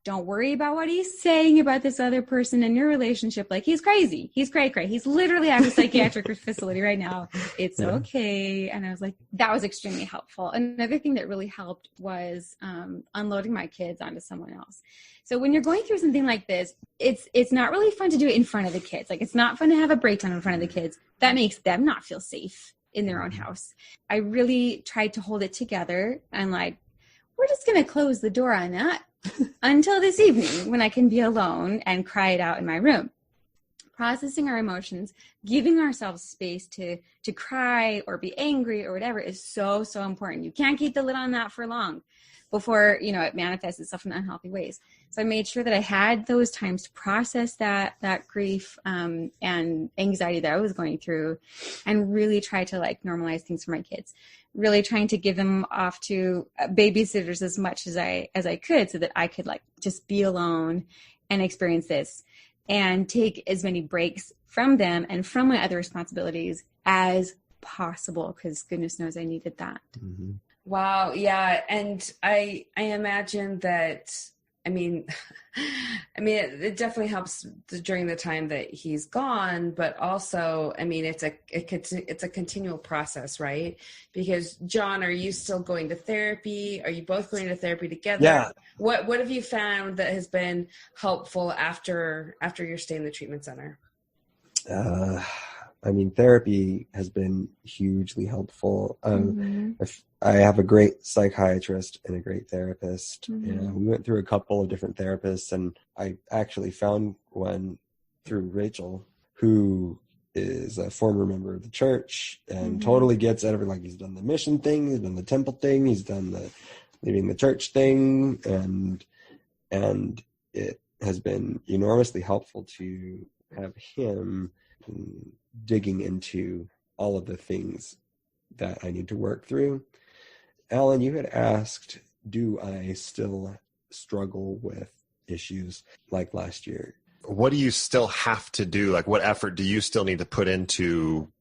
don't worry about what he's saying about this other person in your relationship. Like, he's crazy. He's cray. He's literally at a psychiatric facility right now. It's okay. And I was like, that was extremely helpful. Another thing that really helped was unloading my kids onto someone else. So when you're going through something like this, it's not really fun to do it in front of the kids. Like, it's not fun to have a breakdown in front of the kids. That makes them not feel safe in their own house. I really tried to hold it together and like, we're just going to close the door on that until this evening when I can be alone and cry it out in my room. Processing our emotions, giving ourselves space to cry or be angry or whatever is so important. You can't keep the lid on that for long before, you know, it manifests itself in unhealthy ways. So I made sure that I had those times to process that grief and anxiety that I was going through, and really try to like normalize things for my kids. Really trying to give them off to babysitters as much as I could, so that I could like just be alone and experience this and take as many breaks from them and from my other responsibilities as possible, because goodness knows I needed that. Mm-hmm. Wow. Yeah. And I imagine that, I mean, it definitely helps during the time that he's gone, but also, I mean, it's a continual process, right? Because Jon, are you still going to therapy? Are you both going to therapy together? Yeah. What have you found that has been helpful after your stay in the treatment center? I mean, therapy has been hugely helpful. I have a great psychiatrist and a great therapist. And we went through a couple of different therapists, and I actually found one through Rachel, who is a former member of the church and totally gets everything. Like, he's done the mission thing, he's done the temple thing, he's done the leaving the church thing, and it has been enormously helpful to have him digging into all of the things that I need to work through. Allan, you had asked, do I still struggle with issues like last year. What do you still have to do? Like, what effort do you still need to put into,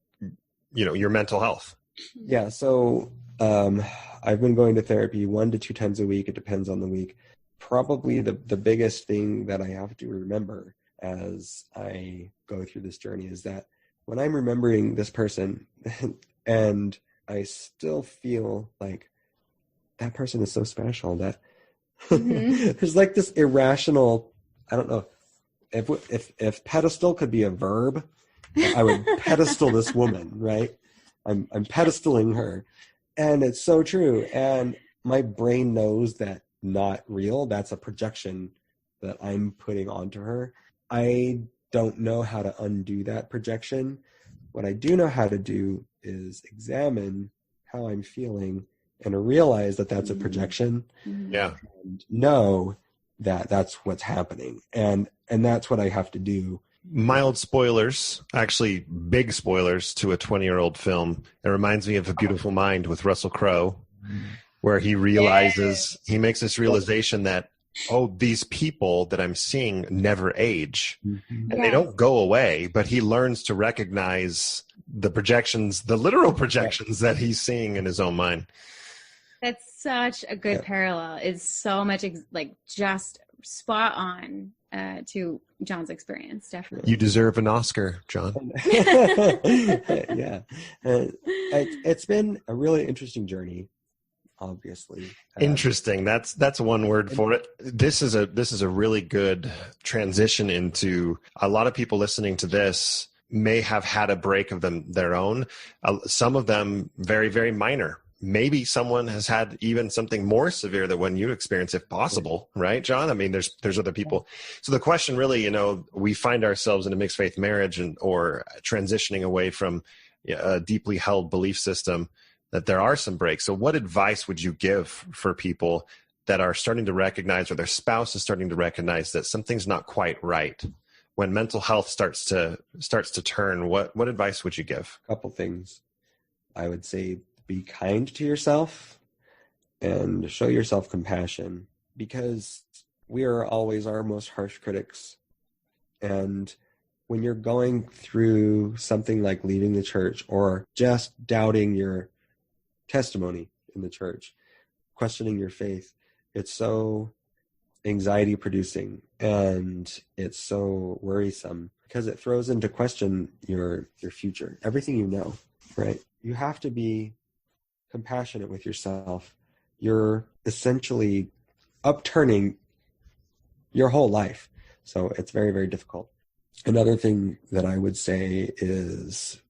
your mental health? Yeah. So I've been going to therapy 1 to 2 times a week. It depends on the week. Probably the biggest thing that I have to remember as I go through this journey is that when I'm remembering this person and I still feel like that person is so special that there's like this irrational, I don't know, if pedestal could be a verb, I would pedestal this woman, right? I'm pedestaling her. And it's so true. And my brain knows that not real. That's a projection that I'm putting onto her. I don't know how to undo that projection. What I do know how to do is examine how I'm feeling and realize that that's a projection. Yeah. And know that that's what's happening. And that's what I have to do. Mild spoilers, actually big spoilers to a 20-year-old film. It reminds me of A Beautiful Mind with Russell Crowe, where he realizes, he makes this realization that, these people that I'm seeing never age. And they don't go away, but he learns to recognize the projections, the literal projections that he's seeing in his own mind. That's such a good parallel. It's so much just spot on to John's experience, definitely. You deserve an Oscar, John. Yeah. It's been a really interesting journey, obviously. Interesting. That's one word for it. This is a really good transition into a lot of people listening to this may have had a break of their own. Some of them very, very minor. Maybe someone has had even something more severe than when you experience, if possible, right, John? I mean, there's other people. So the question really, we find ourselves in a mixed faith marriage or transitioning away from a deeply held belief system, that there are some breaks. So what advice would you give for people that are starting to recognize, or their spouse is starting to recognize, that something's not quite right? When mental health starts to turn, what advice would you give? A couple things. I would say, be kind to yourself and show yourself compassion, because we are always our most harsh critics. And when you're going through something like leaving the church or just doubting your testimony in the church, questioning your faith, it's so anxiety producing and it's so worrisome, because it throws into question your future, everything you know, right? You have to be compassionate with yourself. You're essentially upturning your whole life. So it's very, very difficult. Another thing that I would say is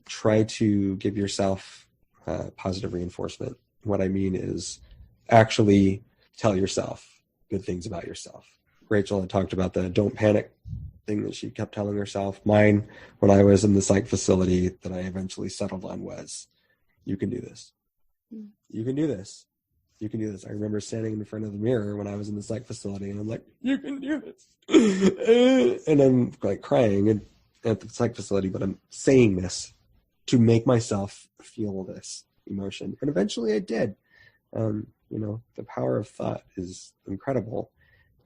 try to give yourself positive reinforcement. What I mean is actually tell yourself good things about yourself. Rachel had talked about the don't panic thing that she kept telling herself. Mine, when I was in the psych facility, that I eventually settled on was, you can do this. You can do this. You can do this. I remember standing in front of the mirror when I was in the psych facility, and I'm like, you can do this. And I'm like crying at the psych facility, but I'm saying this to make myself feel this emotion. And eventually I did. The power of thought is incredible.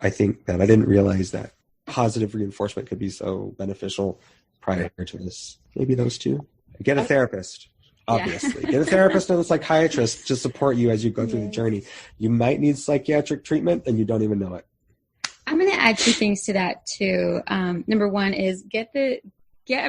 I think that I didn't realize that positive reinforcement could be so beneficial prior to this. Maybe those two. Get a therapist. Obviously, get a therapist and a psychiatrist to support you as you go through the journey. You might need psychiatric treatment and you don't even know it. I'm going to add 2 things to that too. Number one is get a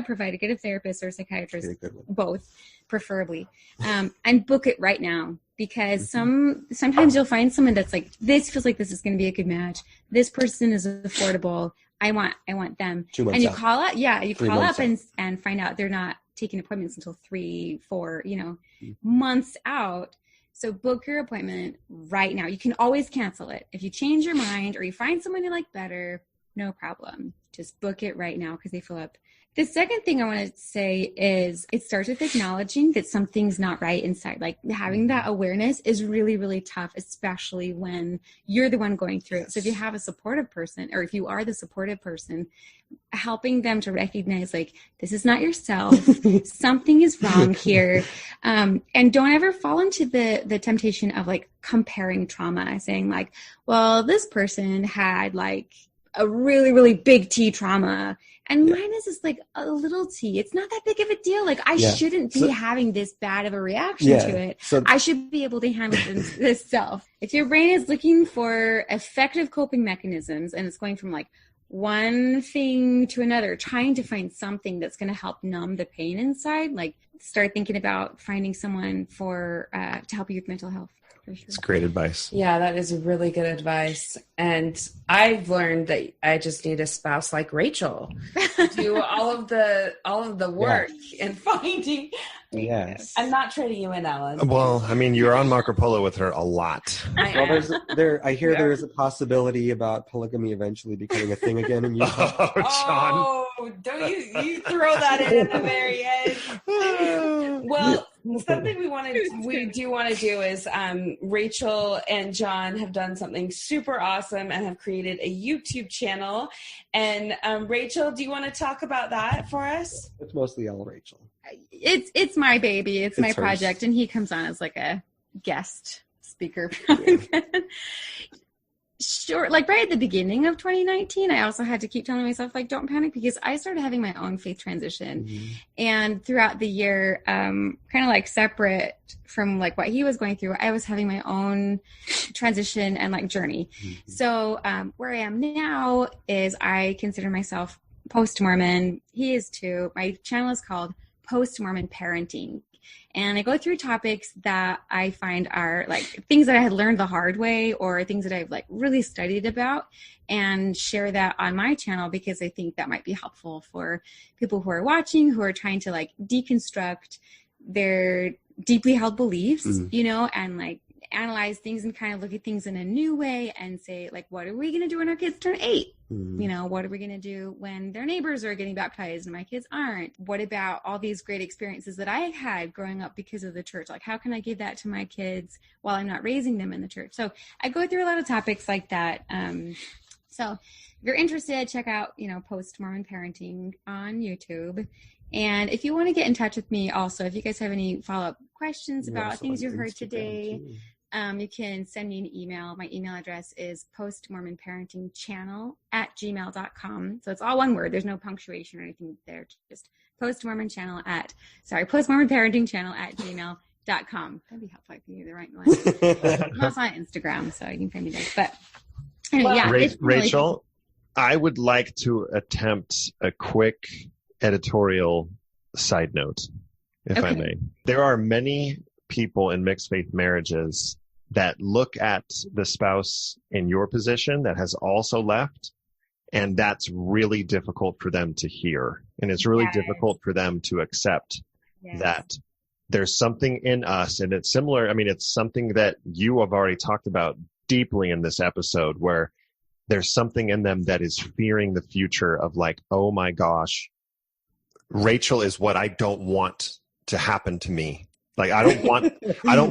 provider, get a therapist or a psychiatrist, both preferably, and book it right now, because sometimes you'll find someone that's like, this feels like this is going to be a good match. This person is affordable. I want them. 2 months and you out. call up, you 3 call months up out. and find out they're not taking appointments until 3-4 months out. So book your appointment right now. You can always cancel it if you change your mind or you find someone you like better. no problem. Just book it right now because they fill up. The second thing I want to say is it starts with acknowledging that something's not right inside. Like having that awareness is really, really tough, especially when you're the one going through it. So if you have a supportive person, or if you are the supportive person, helping them to recognize, like, this is not yourself. Something is wrong here. And don't ever fall into the temptation of like comparing trauma, saying like, well, this person had like a really, really big T trauma. And mine is just like a little T. It's not that big of a deal. Like I shouldn't be having this bad of a reaction to it. So I should be able to handle this self. If your brain is looking for effective coping mechanisms and it's going from like one thing to another, trying to find something that's going to help numb the pain inside, like start thinking about finding someone for to help you with mental health. For sure. It's great advice. Yeah, that is really good advice. And I've learned that I just need a spouse like Rachel to do all of the work and finding. Yes. I'm not trading you in, Allan. Well, I mean, you're on Marco Polo with her a lot. Well, I hear there is a possibility about polygamy eventually becoming a thing again in Utah. Oh, John. Oh, don't you throw that in at the very end. Well, something we do want to do is Rachel and Jon have done something super awesome and have created a YouTube channel. And Rachel, do you want to talk about that for us? It's mostly all Rachel. It's my baby. It's my hers. project, and he comes on as like a guest speaker. Sure, like right at the beginning of 2019, I also had to keep telling myself, like, don't panic, because I started having my own faith transition. Mm-hmm. And throughout the year, kind of like separate from like what he was going through, I was having my own transition and like journey. Mm-hmm. So where I am now is I consider myself post-Mormon. He is too. My channel is called Post-Mormon Parenting. And I go through topics that I find are like things that I had learned the hard way or things that I've like really studied about, and share that on my channel because I think that might be helpful for people who are watching, who are trying to like deconstruct their deeply held beliefs, you know, and like analyze things and kind of look at things in a new way and say, like, what are we going to do when our kids turn 8? You know, what are we going to do when their neighbors are getting baptized and my kids aren't? What about all these great experiences that I had growing up because of the church? Like, how can I give that to my kids while I'm not raising them in the church? So I go through a lot of topics like that. So if you're interested, check out, you know, Post-Mormon Parenting on YouTube. And if you want to get in touch with me also, if you guys have any follow-up questions about things you heard today, you can send me an email. My email address is postmormonparentingchannel@gmail.com. So it's all one word. There's no punctuation or anything there. Just postmormonparentingchannel@gmail.com. That'd be helpful if you knew the right one. I'm also on Instagram, so you can find me there. But anyway, yeah. Rachel, I would like to attempt a quick editorial side note, if I may. There are many people in mixed faith marriages that look at the spouse in your position that has also left, and that's really difficult for them to hear. And it's really difficult for them to accept that there's something in us, and it's similar. I mean, it's something that you have already talked about deeply in this episode, where there's something in them that is fearing the future of like, oh my gosh, Rachel is what I don't want to happen to me. Like, I don't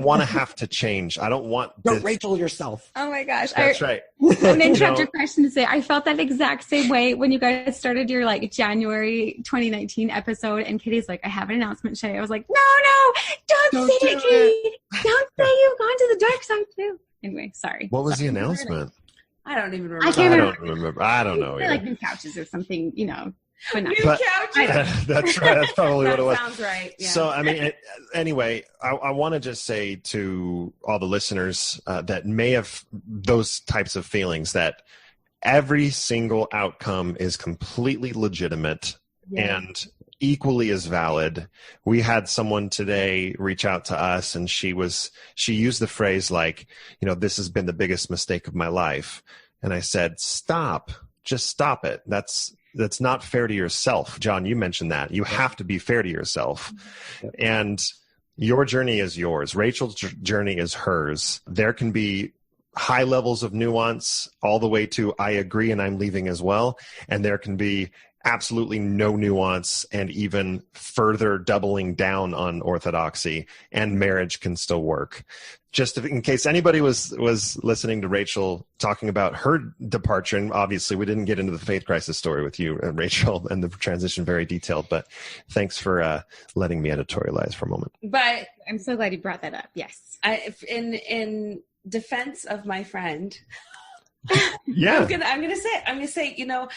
want to have to change. I don't want Don't Rachel yourself. Oh my gosh. That's right. I'm going to interrupt your question to say, I felt that exact same way when you guys started your like January 2019 episode, and Kitty's like, I have an announcement, Shay. I was like, no, don't say it, Kitty. Don't say you've gone to the dark side too. Anyway, sorry. What was the announcement? I don't even remember. I can't remember. I don't know. Like new couches or something, you know. New couches. That's right. That's probably what it was. Sounds right. Yeah. So, I mean, anyway, I want to just say to all the listeners that may have those types of feelings that every single outcome is completely legitimate and equally as valid. We had someone today reach out to us, and she used the phrase like, you know, this has been the biggest mistake of my life. And I said, stop, just stop it. That's not fair to yourself. Jon, you mentioned that. You have to be fair to yourself. And your journey is yours. Rachel's journey is hers. There can be high levels of nuance all the way to I agree and I'm leaving as well. And there can be absolutely no nuance and even further doubling down on orthodoxy, and marriage can still work. Just in case anybody was listening to Rachel talking about her departure, and obviously we didn't get into the faith crisis story with you, Rachel, and the transition very detailed, but thanks for letting me editorialize for a moment. But I'm so glad you brought that up. Yes. In defense of my friend, Yeah. I'm gonna say, you know,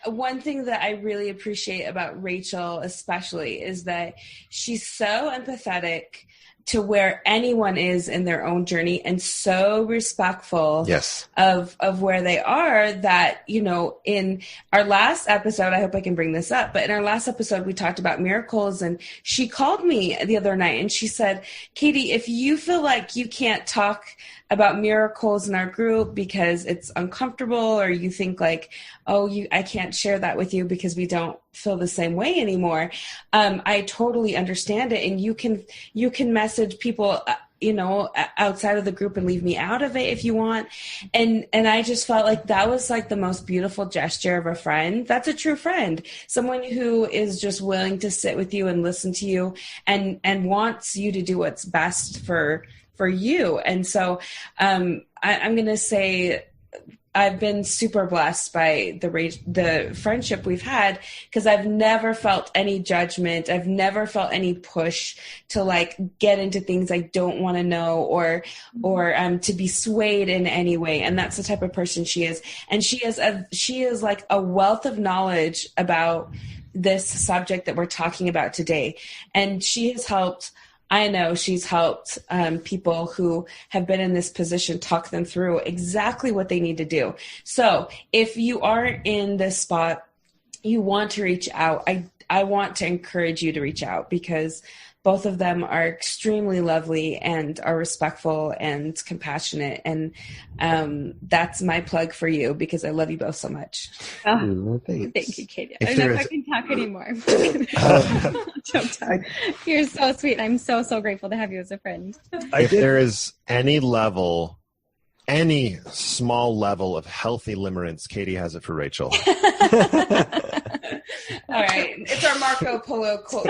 one thing that I really appreciate about Rachel especially is that she's so empathetic to where anyone is in their own journey, and so respectful Yes. of where they are, that, you know, in our last episode, I hope I can bring this up, but in our last episode, we talked about miracles, and she called me the other night and she said, Katie, if you feel like you can't talk about miracles in our group because it's uncomfortable, or you think like, I can't share that with you because we don't feel the same way anymore, I totally understand it. And you can message people, you know, outside of the group and leave me out of it if you want. And I just felt like that was like the most beautiful gesture of a friend. That's a true friend. Someone who is just willing to sit with you and listen to you and wants you to do what's best for you. And so I'm going to say I've been super blessed by the friendship we've had, because I've never felt any judgment. I've never felt any push to like get into things I don't want to know, or to be swayed in any way. And that's the type of person she is. And she is like a wealth of knowledge about this subject that we're talking about today. And she's helped people who have been in this position, talk them through exactly what they need to do. So if you are in this spot, you want to reach out, I want to encourage you to reach out, because both of them are extremely lovely and are respectful and compassionate. And that's my plug for you, because I love you both so much. Thank you, Katie. I don't know if I can talk anymore. You're so sweet. I'm so grateful to have you as a friend. If there is any small level of healthy limerence, Katie has it for Rachel. All right. It's our Marco Polo quote.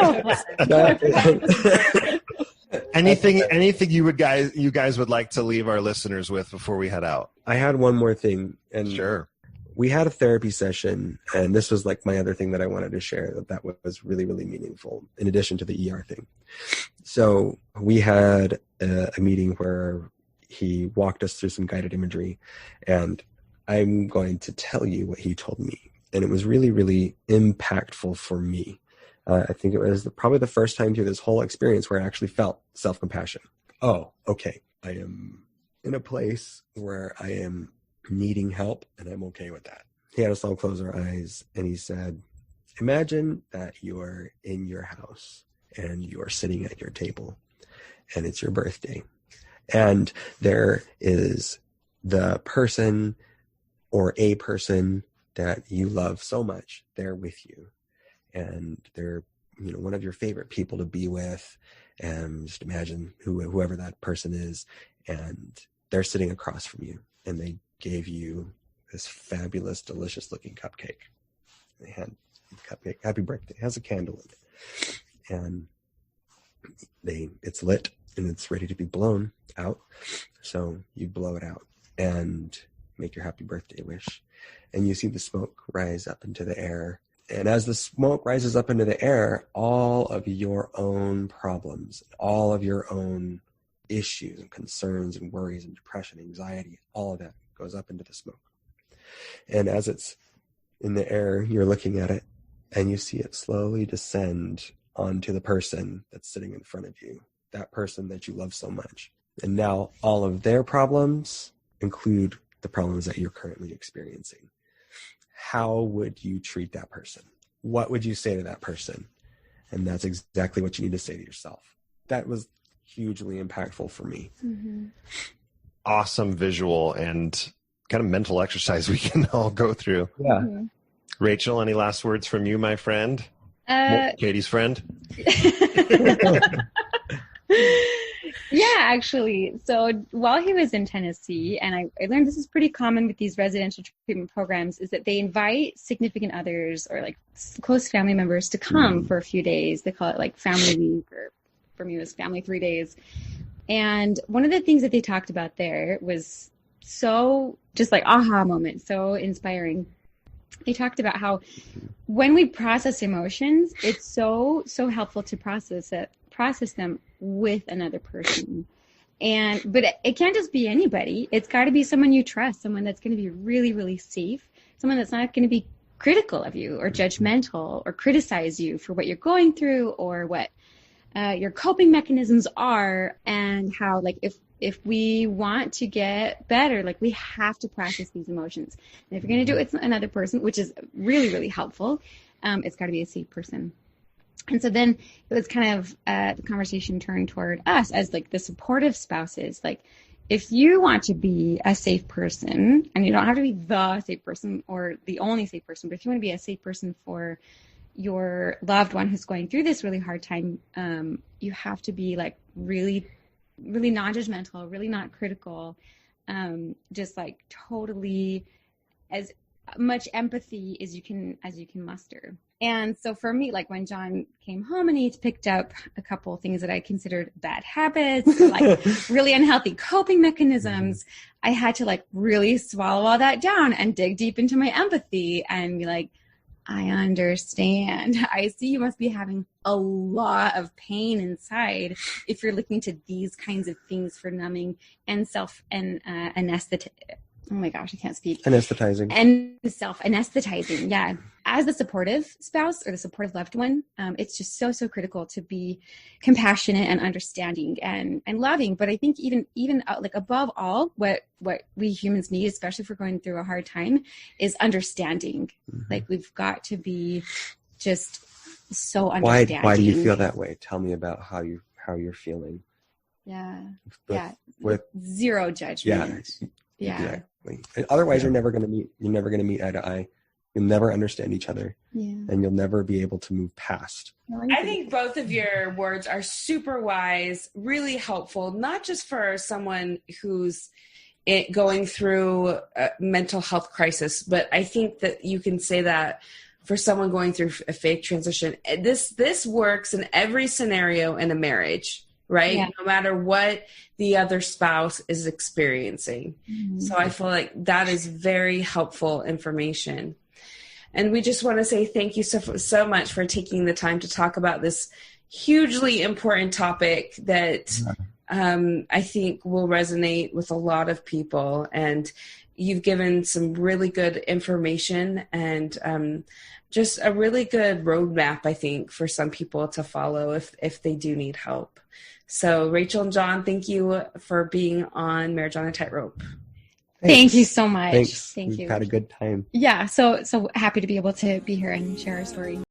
Anything you guys would like to leave our listeners with before we head out? I had one more thing, and Sure. we had a therapy session, and this was like my other thing that I wanted to share that was really, really meaningful, in addition to the ER thing. So we had a meeting where he walked us through some guided imagery, and I'm going to tell you what he told me. And it was really, really impactful for me. I think it was probably the first time through this whole experience where I actually felt self-compassion. Oh, okay. I am in a place where I am needing help, and I'm okay with that. He had us all close our eyes, and he said, imagine that you're in your house and you're sitting at your table, and it's your birthday. And there is the person or a person that you love so much there with you. And they're, one of your favorite people to be with. And just imagine whoever that person is, and they're sitting across from you, and they gave you this fabulous, delicious looking cupcake. They had cupcake, happy birthday, it has a candle in it. And it's lit and it's ready to be blown out. So you blow it out and make your happy birthday wish. And you see the smoke rise up into the air. And as the smoke rises up into the air, all of your own problems, all of your own issues and concerns and worries and depression, anxiety, all of that goes up into the smoke. And as it's in the air, you're looking at it, and you see it slowly descend onto the person that's sitting in front of you, that person that you love so much. And now all of their problems include the problems that you're currently experiencing. How would you treat that person? What would you say to that person? And that's exactly what you need to say to yourself. That was hugely impactful for me. Mm-hmm. Awesome visual and kind of mental exercise we can all go through. Yeah. Mm-hmm. Rachel, any last words from you, my friend? Katie's friend? Yeah, actually. So while he was in Tennessee, and I learned this is pretty common with these residential treatment programs, is that they invite significant others or like close family members to come for a few days. They call it like family week, or for me it was family 3 days. And one of the things that they talked about there was so just like aha moment, so inspiring. They talked about how when we process emotions, it's so helpful to process them with another person. But it can't just be anybody. It's got to be someone you trust, someone that's going to be really, really safe, someone that's not going to be critical of you or judgmental or criticize you for what you're going through or what your coping mechanisms are, and how like if we want to get better, like we have to practice these emotions. And if you're going to do it with another person, which is really, really helpful, it's got to be a safe person. And so then it was kind of the conversation turned toward us as like the supportive spouses. Like if you want to be a safe person, and you don't have to be the safe person or the only safe person, but if you want to be a safe person for your loved one who's going through this really hard time, you have to be like really, really non-judgmental, really not critical, just like totally as much empathy as you can muster. And so for me, like when Jon came home and he picked up a couple of things that I considered bad habits, or like really unhealthy coping mechanisms, I had to like really swallow all that down and dig deep into my empathy and be like, I understand. I see you must be having a lot of pain inside if you're looking to these kinds of things for numbing and anesthetizing. Oh my gosh, I can't speak. Anesthetizing. And self-anesthetizing, yeah. As the supportive spouse or the supportive loved one, it's just so critical to be compassionate and understanding and loving. But I think even like above all, what we humans need, especially if we're going through a hard time, is understanding. Like we've got to be just so understanding. Why do you feel that way? Tell me about how you're feeling. Yeah. With zero judgment. Yeah. Exactly. And otherwise, you're never going to meet eye to eye. You'll never understand each other, and you'll never be able to move past. I think both of your words are super wise, really helpful, not just for someone who's going through a mental health crisis, but I think that you can say that for someone going through a faith transition. This works in every scenario in a marriage, right? Yeah. No matter what the other spouse is experiencing. So I feel like that is very helpful information. And we just want to say thank you so much for taking the time to talk about this hugely important topic that I think will resonate with a lot of people. And you've given some really good information and just a really good roadmap, I think, for some people to follow if they do need help. So Rachel and Jon, thank you for being on Marriage on a Tightrope. Thank you so much. Thanks. Thank you. We've had a good time. Yeah, so happy to be able to be here and share our story.